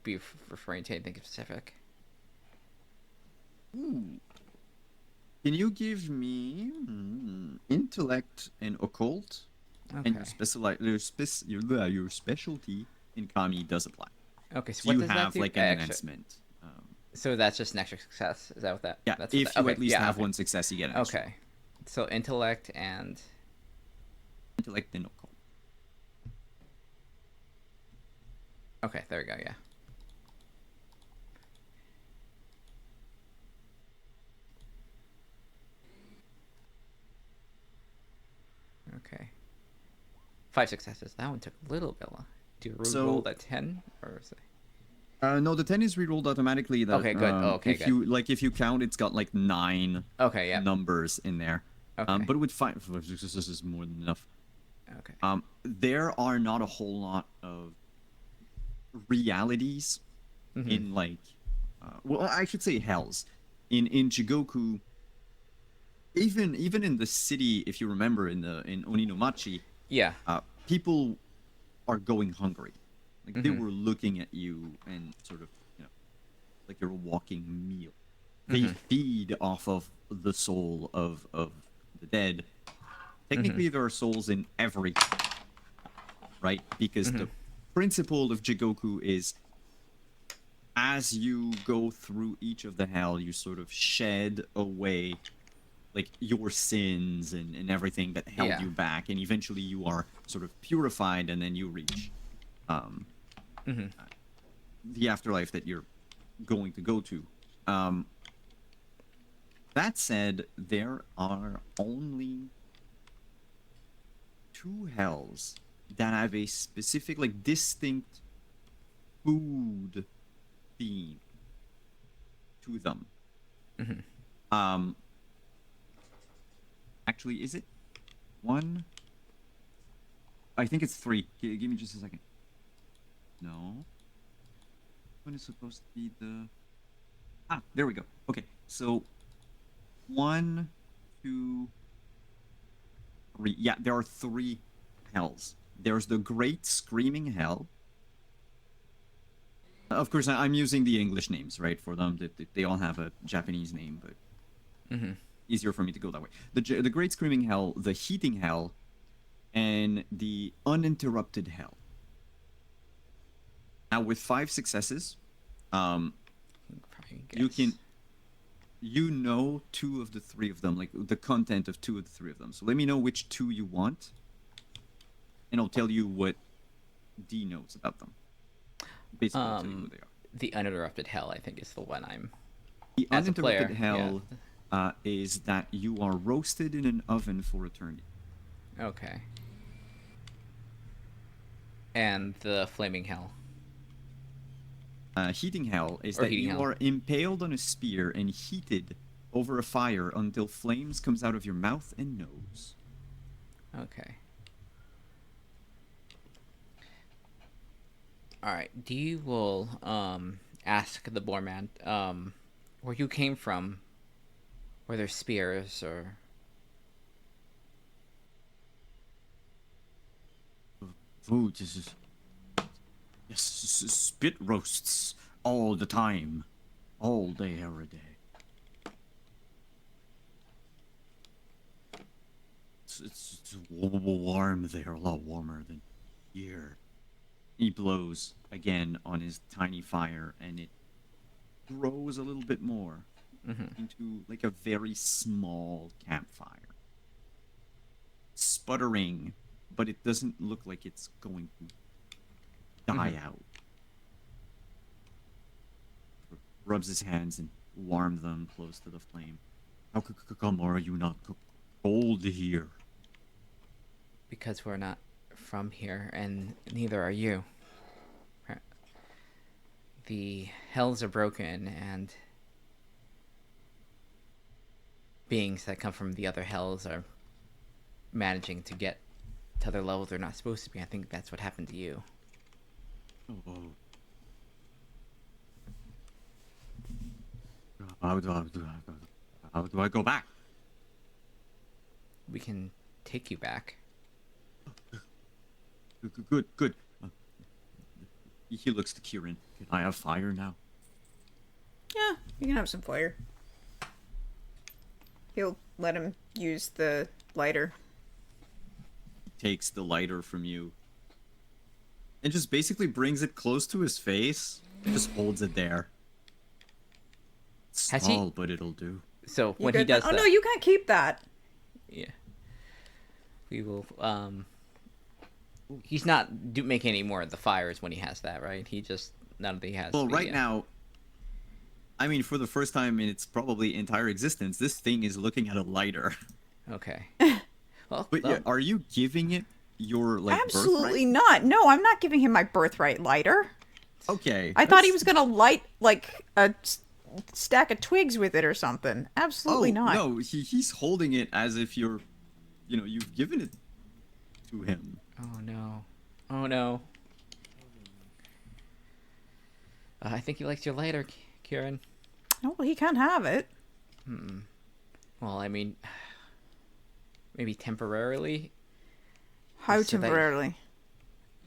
S3: be referring to anything specific?
S1: Ooh. Can you give me intellect and occult?
S3: Okay.
S1: And your specialty in Kami does apply.
S3: Okay. So
S1: So
S3: what
S1: you
S3: does that
S1: have
S3: do?
S1: like an
S3: Extra-
S1: enhancement.
S3: So that's just an extra success. Is that what that?
S1: Yeah,
S3: That's
S1: if
S3: what
S1: you
S3: okay,
S1: at least
S3: yeah,
S1: have
S3: okay.
S1: one success, you get an extra.
S3: Okay. So intellect and
S1: Intellect and occult.
S3: okay, there we go. Yeah. Okay. 5 successes. That one took a little bit long. Do you
S1: So-
S3: roll that 10 or is it?
S1: No, the 10 is rerolled automatically. That,
S3: Okay, good. Oh, okay,
S1: if
S3: good.
S1: if you count, it's got like 9
S3: Okay. Yeah.
S1: numbers in there.
S3: Okay.
S1: But with 5 successes is more than enough.
S3: Okay.
S1: There are not a whole lot of realities
S3: Mm-hmm.
S1: in well, I should say hells in Jigoku. Even in the city, if you remember, in Oninomachi,
S3: Yeah.
S1: people are going hungry. Like they
S3: Mhm.
S1: were looking at you and sort of, like you're a walking meal. They
S3: Mhm.
S1: feed off of the soul of the dead. Technically, there are souls in every, right? Because the principle of Jigoku is, as you go through each of the hell, you sort of shed away like your sins and everything that held
S3: Yeah.
S1: you back, and eventually you are sort of purified, and then you reach
S3: Hmm.
S1: the afterlife that you're going to go to. Um, that said, there are only two hells that have a specific, like, distinct food theme to them.
S3: Hmm.
S1: Um, actually, is it one? I think it's three. Give me just a second. No, one is supposed to be the. Ah, there we go. Okay, so one, two, three. Yeah, there are three hells. There's the Great Screaming Hell. Of course, I'm using the English names, right, for them. They all have a Japanese name, but
S3: Hmm.
S1: easier for me to go that way. The Great Screaming Hell, the Heating Hell, and the Uninterrupted Hell. Now, with 5 successes, um,
S3: Probably
S1: you
S3: guess.
S1: can two of the three of them, like the content of two of the three of them. So let me know which two you want, and I'll tell you what denotes about them. Basically, I'll tell you what they are.
S3: The uninterrupted hell, I think, is the one I'm
S1: The
S3: as a
S1: uninterrupted
S3: player. Yeah.
S1: hell is that you are roasted in an oven for eternity.
S3: Okay. And the flaming hell
S1: Heating hell is
S3: or
S1: that
S3: heating
S1: you
S3: hell.
S1: are impaled on a spear and heated over a fire until flames comes out of your mouth and nose.
S3: Okay. All right. You will ask the boar man where you came from, were there spears or
S1: Food is yes, spit roasts all the time, all day, every day. It's warm there, a lot warmer than here. He blows again on his tiny fire, and it grows a little bit more into like a very small campfire. Sputtering, but it doesn't look like it's going to die out. Rubs his hands and warm them close to the flame. How come are you not cold here?
S3: because we're not from here and neither are you. The hells are broken and beings that come from the other hells are managing to get to other levels they're not supposed to be. I think that's what happened to you.
S1: Oh, how do how do I go back?
S3: We can take you back.
S1: Good. He looks to Kieran. Can I have fire now?
S2: Yeah, you can have some fire. He'll let him use the lighter.
S1: Takes the lighter from you and just basically brings it close to his face. Just holds it there. It's
S3: Has he-
S1: small, but it'll do.
S3: So
S2: You
S3: when he
S2: good then?
S3: does
S2: Oh
S3: that,
S2: no, you can't keep that.
S3: yeah, we will. He's not making any more of the fires when he has that, right? He just none of the has.
S1: Well,
S3: the,
S1: right now, I mean, for the first time in its probably entire existence, this thing is looking at a lighter.
S3: Okay. Well,
S1: But yeah, are you giving it your like
S2: Absolutely
S1: birthright?
S2: not. No, I'm not giving him my birthright lighter.
S1: Okay.
S2: I thought he was gonna light like a stack of twigs with it or something. Absolutely not.
S1: No, he's holding it as if you've given it to him.
S3: oh no, oh no. I think he likes your lighter, Kieran.
S2: No, well, he can't have it.
S3: Well, I mean, maybe temporarily
S2: How
S3: So that-
S2: temporarily?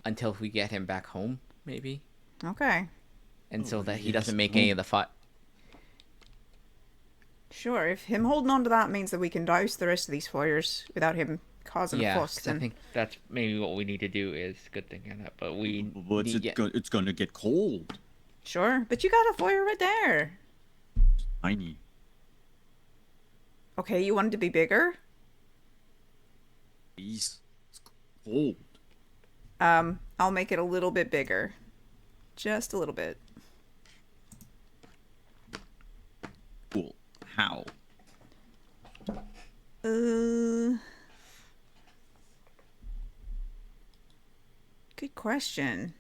S3: until we get him back home, maybe,
S2: Okay,
S3: and so that he
S1: yes,
S3: doesn't make any of the
S2: sure. If him holding on to that means that we can douse the rest of these fires without him causing a
S3: Yeah,
S2: fuss,
S3: 'cause I
S2: then
S3: think that's maybe what we need to do. Is good thing on that, but we
S1: But
S3: need
S1: it's gonna get cold.
S2: sure. But you got a fire right there.
S1: Tiny.
S2: Okay, you want it to be bigger?
S1: It's cold.
S2: I'll make it a little bit bigger. Just a little bit.
S1: Cool. How?
S2: Good question.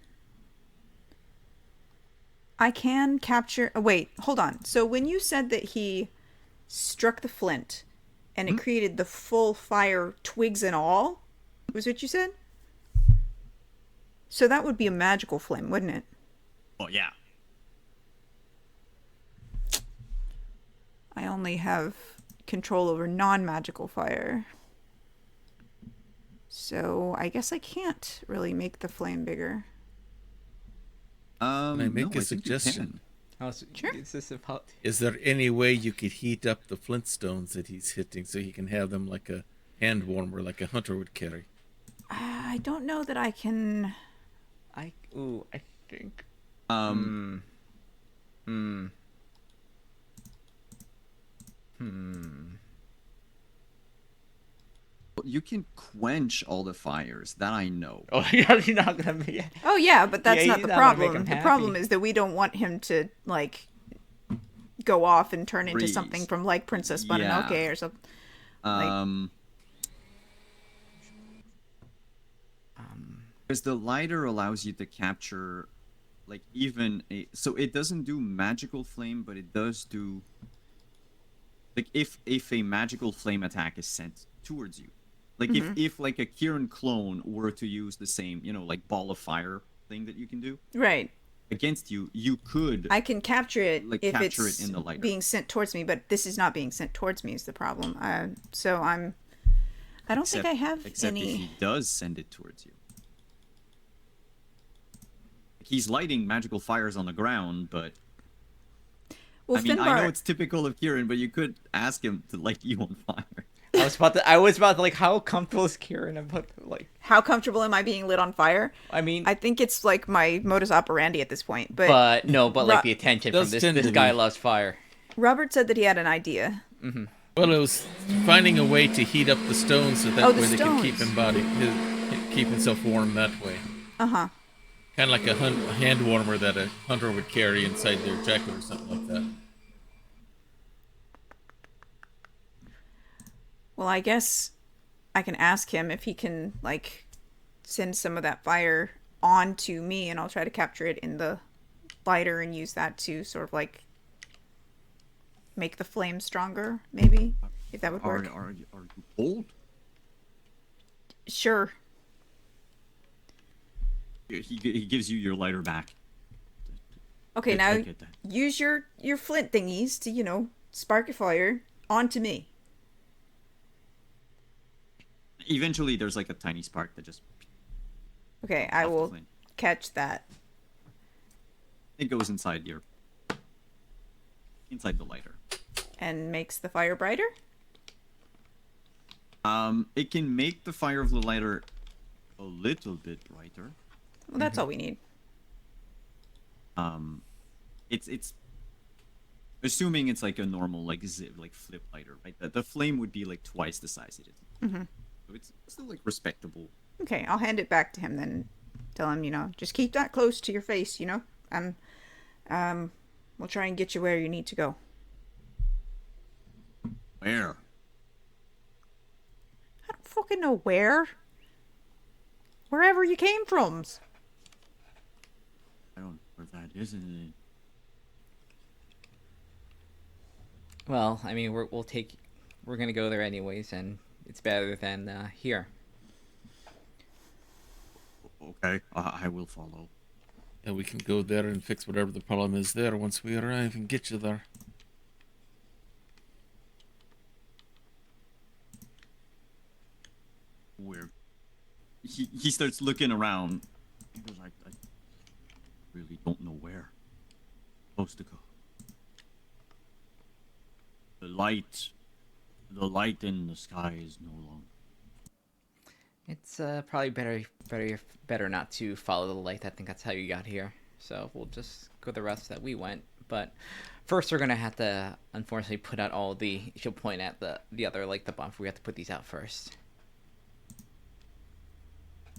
S2: I can capture. Oh, wait, hold on. So when you said that he struck the flint and it created the full fire, twigs and all, was what you said? So that would be a magical flame, wouldn't it?
S1: Oh yeah.
S2: I only have control over non-magical fire. So I guess I can't really make the flame bigger.
S4: Can I make
S1: no,
S4: a
S1: I think you
S4: suggestion?
S1: can.
S2: Sure.
S3: Is this about?
S4: Is there any way you could heat up the flintstones that he's hitting so he can have them like a hand warmer, like a hunter would carry?
S2: I don't know that I can.
S3: I think.
S1: Um, you can quench all the fires. That I know.
S3: Oh, you're not gonna be.
S2: Oh yeah, but that's
S3: Yeah,
S2: not
S3: he's
S2: the
S3: not gonna make
S2: problem.
S3: him
S2: The
S3: happy.
S2: problem is that we don't want him to like go off and turn into
S1: Freeze.
S2: something from like Princess
S1: Yeah.
S2: Mononoke or something.
S1: Because the lighter allows you to capture, like even a. So it doesn't do magical flame, but it does do. Like if a magical flame attack is sent towards you, like if like a Kieran clone were to use the same like ball of fire thing that you can do
S2: Right.
S1: against you, you could.
S2: I can capture it
S1: Like,
S2: if
S1: capture
S2: it's
S1: it in the lighter.
S2: being sent towards me, but this is not being sent towards me is the problem. So I don't think I have
S1: except if
S2: any.
S1: he does send it towards you. He's lighting magical fires on the ground, but
S2: Well,
S1: I mean,
S2: Finbar,
S1: I know it's typical of Kieran, but you could ask him to light you on fire.
S3: I was about to like, how comfortable is Kieran about like?
S2: how comfortable am I being lit on fire?
S3: I mean,
S2: I think it's like my modus operandi at this point. But,
S3: but like the attention from
S4: Does
S3: this
S4: tend to
S3: guy
S4: be.
S3: loves fire.
S2: Robert said that he had an idea.
S4: Well, it was finding a way to heat up the stones so that
S2: Oh, the
S4: way they can keep
S2: stones.
S4: keep himself warm that way.
S2: Uh-huh.
S4: Kind of like a hand warmer that a hunter would carry inside their jacket or something like that.
S2: Well, I guess I can ask him if he can like send some of that fire onto me, and I'll try to capture it in the lighter and use that to sort of like make the flame stronger, maybe, if that would work.
S1: Are you cold?
S2: Sure.
S1: He gives you your lighter back.
S2: Okay,
S1: I
S2: now
S1: get that.
S2: use your flint thingies to spark a fire onto me.
S1: Eventually, there's like a tiny spark that just
S2: Okay, I
S1: off the
S2: will
S1: flame.
S2: catch that.
S1: It goes inside the lighter.
S2: And makes the fire brighter?
S1: It can make the fire of the lighter a little bit brighter.
S2: Well, that's all we need.
S1: It's assuming it's like a normal like flip lighter, right? The flame would be like twice the size it is. So it's still like respectable.
S2: Okay, I'll hand it back to him then. Tell him, just keep that close to your face. We'll try and get you where you need to go.
S1: Where?
S2: I don't fucking know where. Wherever you came from.
S1: I don't know where that is.
S3: Well, I mean, we're gonna go there anyways, and it's better than here.
S1: Okay, I will follow.
S4: And we can go there and fix whatever the problem is there once we arrive and get you there.
S1: Where? He starts looking around. He goes, I really don't know where. Supposed to go. The light in the sky is no longer.
S3: It's probably better not to follow the light. I think that's how you got here. So we'll just go the rest that we went. But first, we're gonna have to unfortunately put out all the. She'll point at the other like the bump. We have to put these out first.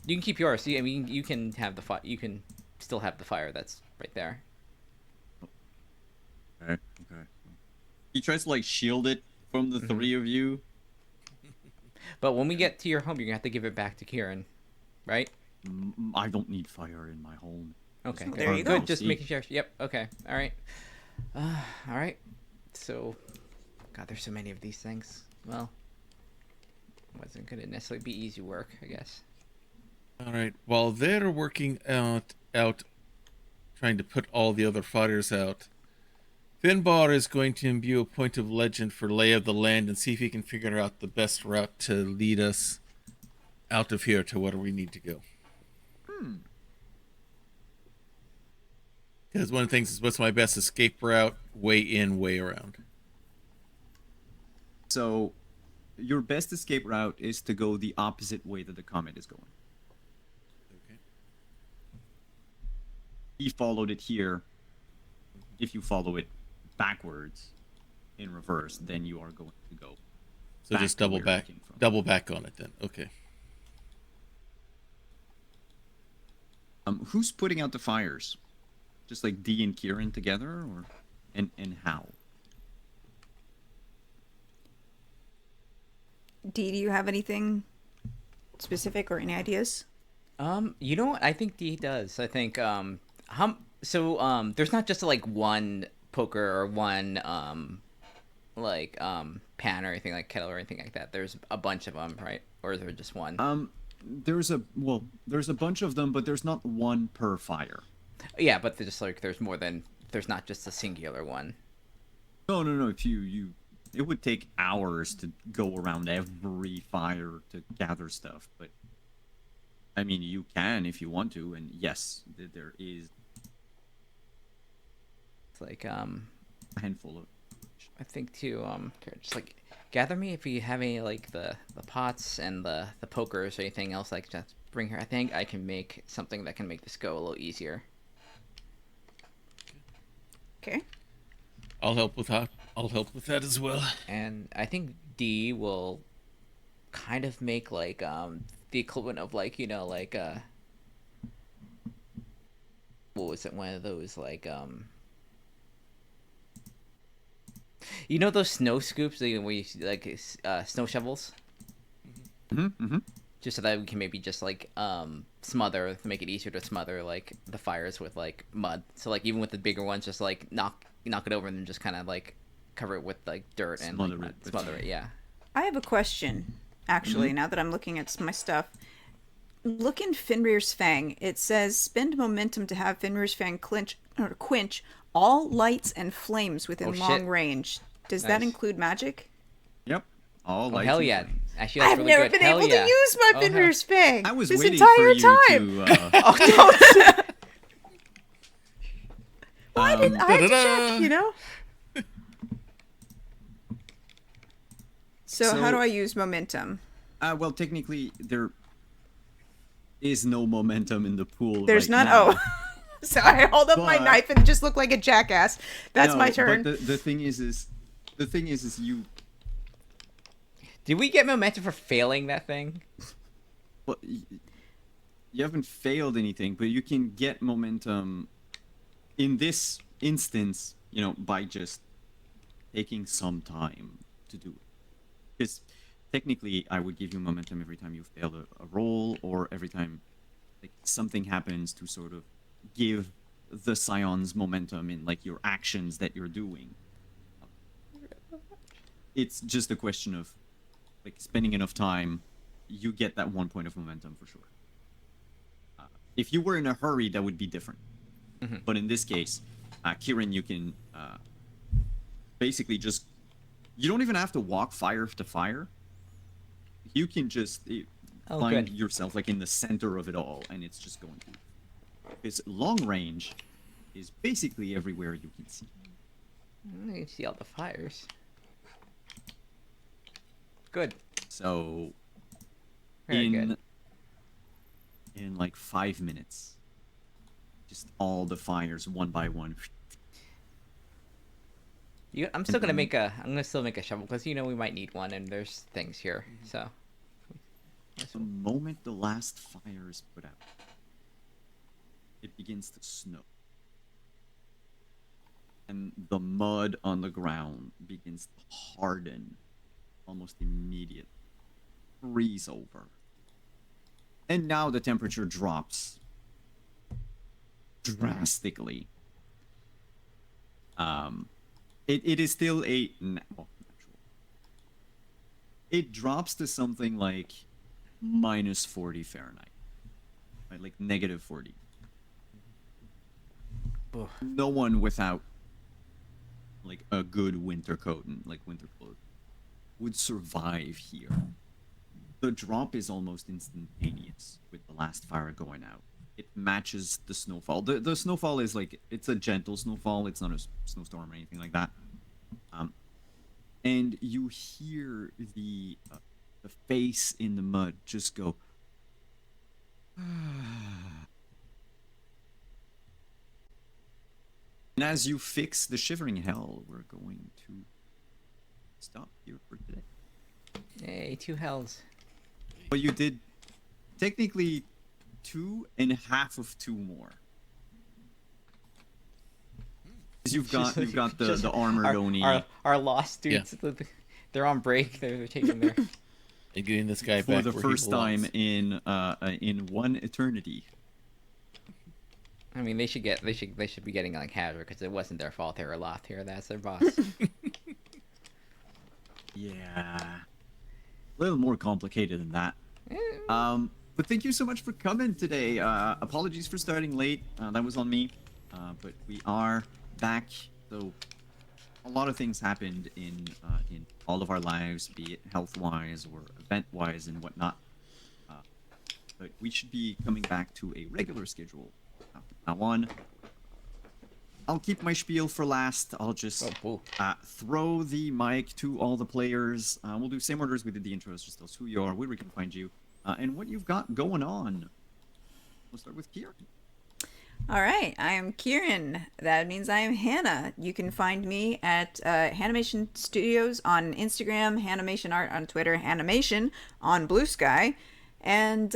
S3: You can keep yours. I mean, you can have the fire. You can still have the fire that's right there.
S1: Okay. Okay. He tries to like shield it from the three of you.
S3: But when we get to your home, you're gonna have to give it back to Kieran, right?
S1: I don't need fire in my home.
S3: Okay,
S1: no
S3: good.
S2: There you
S3: Good.
S2: go.
S3: Just
S1: See?
S3: making sure. Yep. Okay. All right. All right. So, God, there's so many of these things. Well, wasn't gonna necessarily be easy work, I guess.
S4: All right. While they're working out, trying to put all the other fighters out, Finbar is going to imbue a point of legend for lay of the land and see if he can figure out the best route to lead us out of here to where we need to go. Because one of the things is, what's my best escape route? Way in, way around.
S1: So, your best escape route is to go the opposite way that the comet is going.
S4: Okay.
S1: He followed it here. If you follow it backwards in reverse, then you are going to go.
S4: So
S1: back
S4: just
S1: to where you came from.
S4: double back on it then. Okay.
S1: Who's putting out the fires? Just like Dee and Kieran together, or and how?
S2: Dee, do you have anything specific or any ideas?
S3: You know what? I think D does. I think there's not just like one poker or one pan or anything like kettle or anything like that. There's a bunch of them, right? Or is there just one?
S1: There's a bunch of them, but there's not one per fire.
S3: Yeah, but there's just like there's not just a singular one.
S1: No. If you it would take hours to go around every fire to gather stuff, but I mean, you can if you want to, and yes, there is
S3: It's like
S1: a handful of.
S3: I think too here, just like gather me if you have any like the pots and the pokers or anything else like just bring here. I think I can make something that can make this go a little easier.
S2: Okay.
S4: I'll help with that. I'll help with that as well.
S3: And I think D will kind of make like the equivalent of like like what was it, one of those like those snow scoops that we like snow shovels,
S1: Mm-hmm.
S3: just so that we can maybe just like make it easier to smother like the fires with like mud, so like even with the bigger ones just like knock it over and then just kind of like cover it with like dirt and
S1: Smother
S3: like, mud.
S1: it with-
S3: Smother it, yeah.
S2: I have a question, actually, now that I'm looking at my stuff. Look in Fenrir's Fang. It says spend momentum to have Fenrir's Fang quench all lights and flames within
S3: Oh, shit.
S2: long range. Does that
S3: Nice.
S2: include magic?
S1: Yep. All
S3: Oh
S1: lights
S3: hell
S1: and
S3: yeah!
S1: flames.
S3: Actually, that's
S2: I've
S3: really
S2: never
S3: good.
S2: been
S3: Hell
S2: able
S3: yeah.
S2: to use my
S3: Oh, hell.
S2: Fenrir's Fang
S1: I was
S2: this
S1: waiting
S2: entire
S1: for you
S2: time.
S1: to.
S2: Oh, don't. Well, I didn't. I had to
S4: Da-da-da.
S2: check, you know. So how
S1: So-
S2: do I use momentum?
S1: Well, technically, there is no momentum in the pool.
S2: There's
S1: right
S2: none.
S1: now.
S2: Oh. So I hold up my
S1: But-
S2: knife and just look like a jackass. That's
S1: No,
S2: my turn.
S1: But the thing is you.
S3: Did we get momentum for failing that thing?
S1: Well, you haven't failed anything, but you can get momentum in this instance, by just taking some time to do it. Because technically, I would give you momentum every time you fail a roll, or every time like something happens to sort of give the Scions momentum in like your actions that you're doing. It's just a question of like spending enough time, you get that 1 point of momentum for sure. If you were in a hurry, that would be different. But in this case, Kieran, you can basically just, you don't even have to walk fire to fire. You can just
S3: Oh,
S1: find
S3: good.
S1: yourself like in the center of it all, and it's just going to. Because long range is basically everywhere you can see.
S3: You can see all the fires. Good.
S1: So
S3: Very
S1: in
S3: good.
S1: in like 5 minutes, just all the fires one by one.
S3: I'm still gonna still make a shovel because we might need one and there's things here. So
S1: The moment the last fire is put out, it begins to snow. and the mud on the ground begins to harden almost immediately, freeze over. And now the temperature drops drastically. It is still well, natural. It drops to something like minus 40 Fahrenheit, right? Like negative 40.
S3: Ugh.
S1: No one without like a good winter coat and like winter clothes would survive here. The drop is almost instantaneous with the last fire going out. It matches the snowfall. The snowfall is like it's a gentle snowfall. It's not a snowstorm or anything like that. And you hear the face in the mud just go. And as you fix the shivering hell, we're going to stop here for today.
S3: Yay, 2 hells.
S1: But you did technically 2.5 of 2 more. 'Cause you've got the armored Oni
S3: Our lost dudes. They're on break. They're taking their.
S4: And getting this guy
S1: for
S4: back
S1: the
S4: where
S1: first
S4: he
S1: time
S4: belongs.
S1: in one eternity.
S3: I mean, they should be getting like Hazard because it wasn't their fault they were lost here. That's their boss.
S1: Yeah, a little more complicated than that. But thank you so much for coming today. Apologies for starting late. That was on me. But we are back. So a lot of things happened in all of our lives, be it health-wise or event-wise and whatnot. But we should be coming back to a regular schedule from now on. I'll keep my spiel for last. I'll just throw the mic to all the players. We'll do same order as we did the intros, just tell us who you are, where we can find you, and what you've got going on. We'll start with Kieran.
S2: All right, I am Kieran. That means I am Hannah. You can find me at Hanimation Studios on Instagram, Hanimation Art on Twitter, Hanimation on Blue Sky, and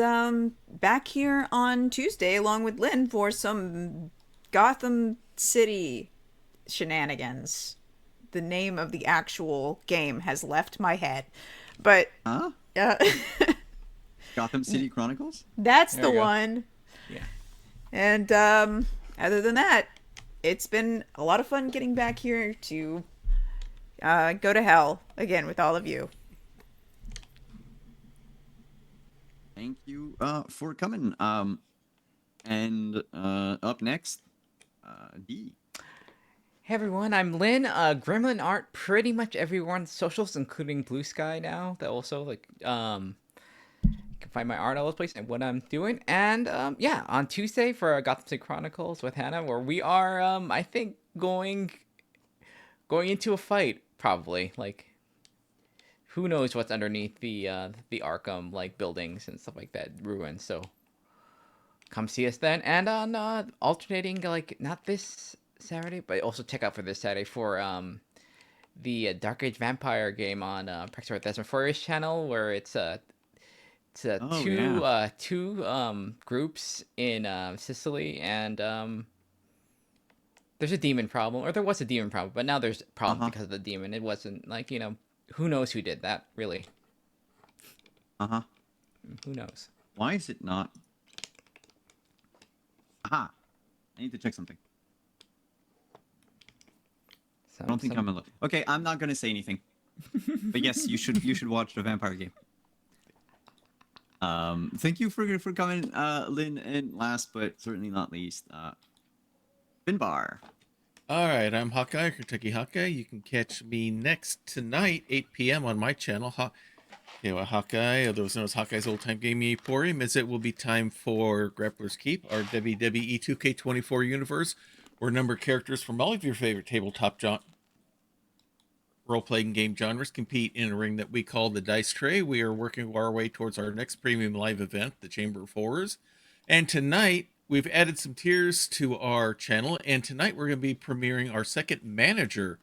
S2: back here on Tuesday along with Lynn for some Gotham City shenanigans. The name of the actual game has left my head, but
S1: Gotham City Chronicles?
S2: That's the one.
S3: Yeah.
S2: And other than that, it's been a lot of fun getting back here to go to hell again with all of you.
S1: Thank you for coming. And up next, D.
S3: Hey everyone, I'm Lynn. Gremlin Art, pretty much everyone's socials, including Blue Sky now. That also you can find my art all over the place and what I'm doing. And yeah, on Tuesday for Gotham City Chronicles with Hannah, where we are, I think going into a fight probably. Like, who knows what's underneath the Arkham buildings and stuff like that, ruins. So come see us then. And on alternating not this Saturday, but also check out for this Saturday for the Dark Age Vampire game on Prexor Desmond Furrier's channel, where it's two groups in Sicily, and there's a demon problem, or there was a demon problem, but now there's a problem because of the demon. It wasn't who knows who did that, really. Who knows?
S1: Why is it not? Aha! I need to check something. I don't think I'm in love. Okay, I'm not gonna say anything. But yes, you should watch the vampire game. Thank you for coming, Lynn, and last but certainly not least, Finbar.
S4: All right, I'm Hawkeye, Kentucky Hawkeye. You can catch me next tonight, 8 p.m. on my channel. Hawkeye, otherwise known as Hawkeye's Old Time Gaming Emporium, as it will be time for Grappler's Keep, our WWE 2K24 universe, where a number of characters from all of your favorite tabletop role-playing game genres compete in a ring that we call the Dice Tray. We are working our way towards our next premium live event, the Chamber of Horrors. And tonight, we've added some tiers to our channel, and tonight we're going to be premiering our second manager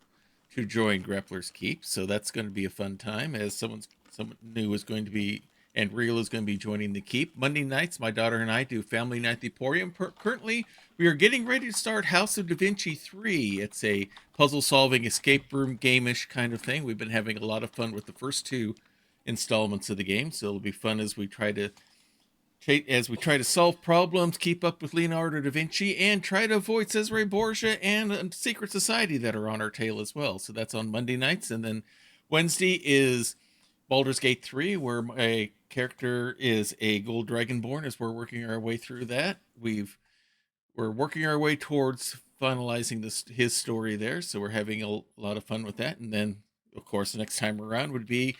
S4: to join Grappler's Keep. So that's going to be a fun time, as someone new is going to be and Real is going to be joining the Keep. Monday nights, my daughter and I do Family Night at the Emporium. Currently, we are getting ready to start House of Da Vinci 3. It's a puzzle-solving escape room game-ish kind of thing. We've been having a lot of fun with the first two installments of the game, so it'll be fun as we try to solve problems, keep up with Leonardo da Vinci, and try to avoid Cesare Borgia and Secret Society that are on our tail as well. So that's on Monday nights, and then Wednesday is Baldur's Gate 3, where my character is a gold dragonborn as we're working our way through that. We're working our way towards finalizing his story there, so we're having a lot of fun with that. And then, of course, the next time around would be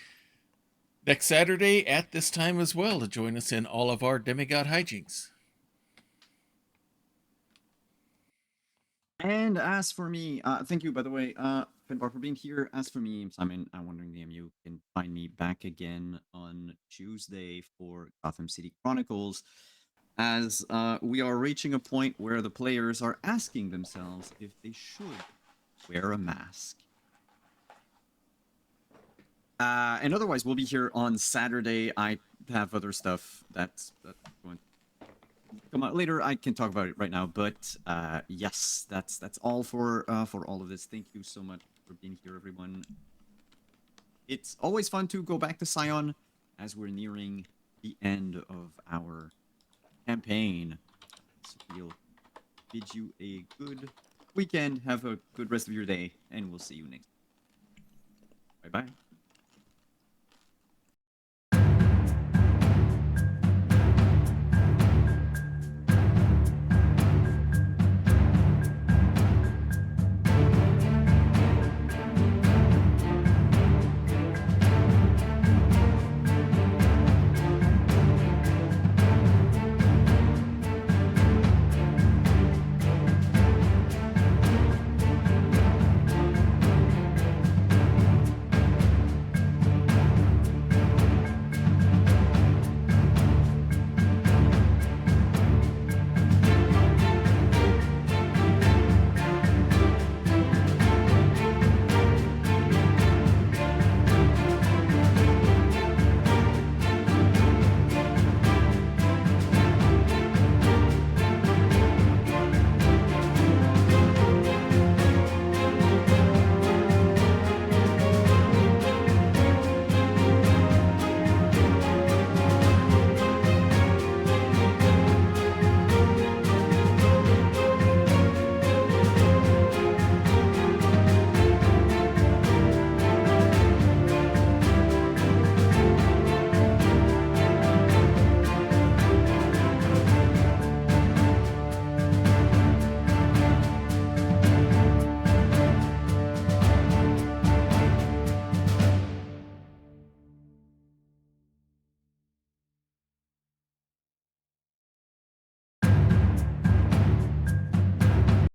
S4: next Saturday at this time as well to join us in all of our demigod hijinks.
S1: And as for me, thank you, by the way, Finbar, for being here. As for me, Simon, I'm wondering, DM, you can find me back again on Tuesday for Gotham City Chronicles, as we are reaching a point where the players are asking themselves if they should wear a mask. And otherwise, we'll be here on Saturday. I have other stuff that's going to come out later. I can talk about it right now, but yes, that's all for all of this. Thank you so much for being here, everyone. It's always fun to go back to Scion as we're nearing the end of our campaign. So we'll bid you a good weekend. Have a good rest of your day, and we'll see you next. Bye bye.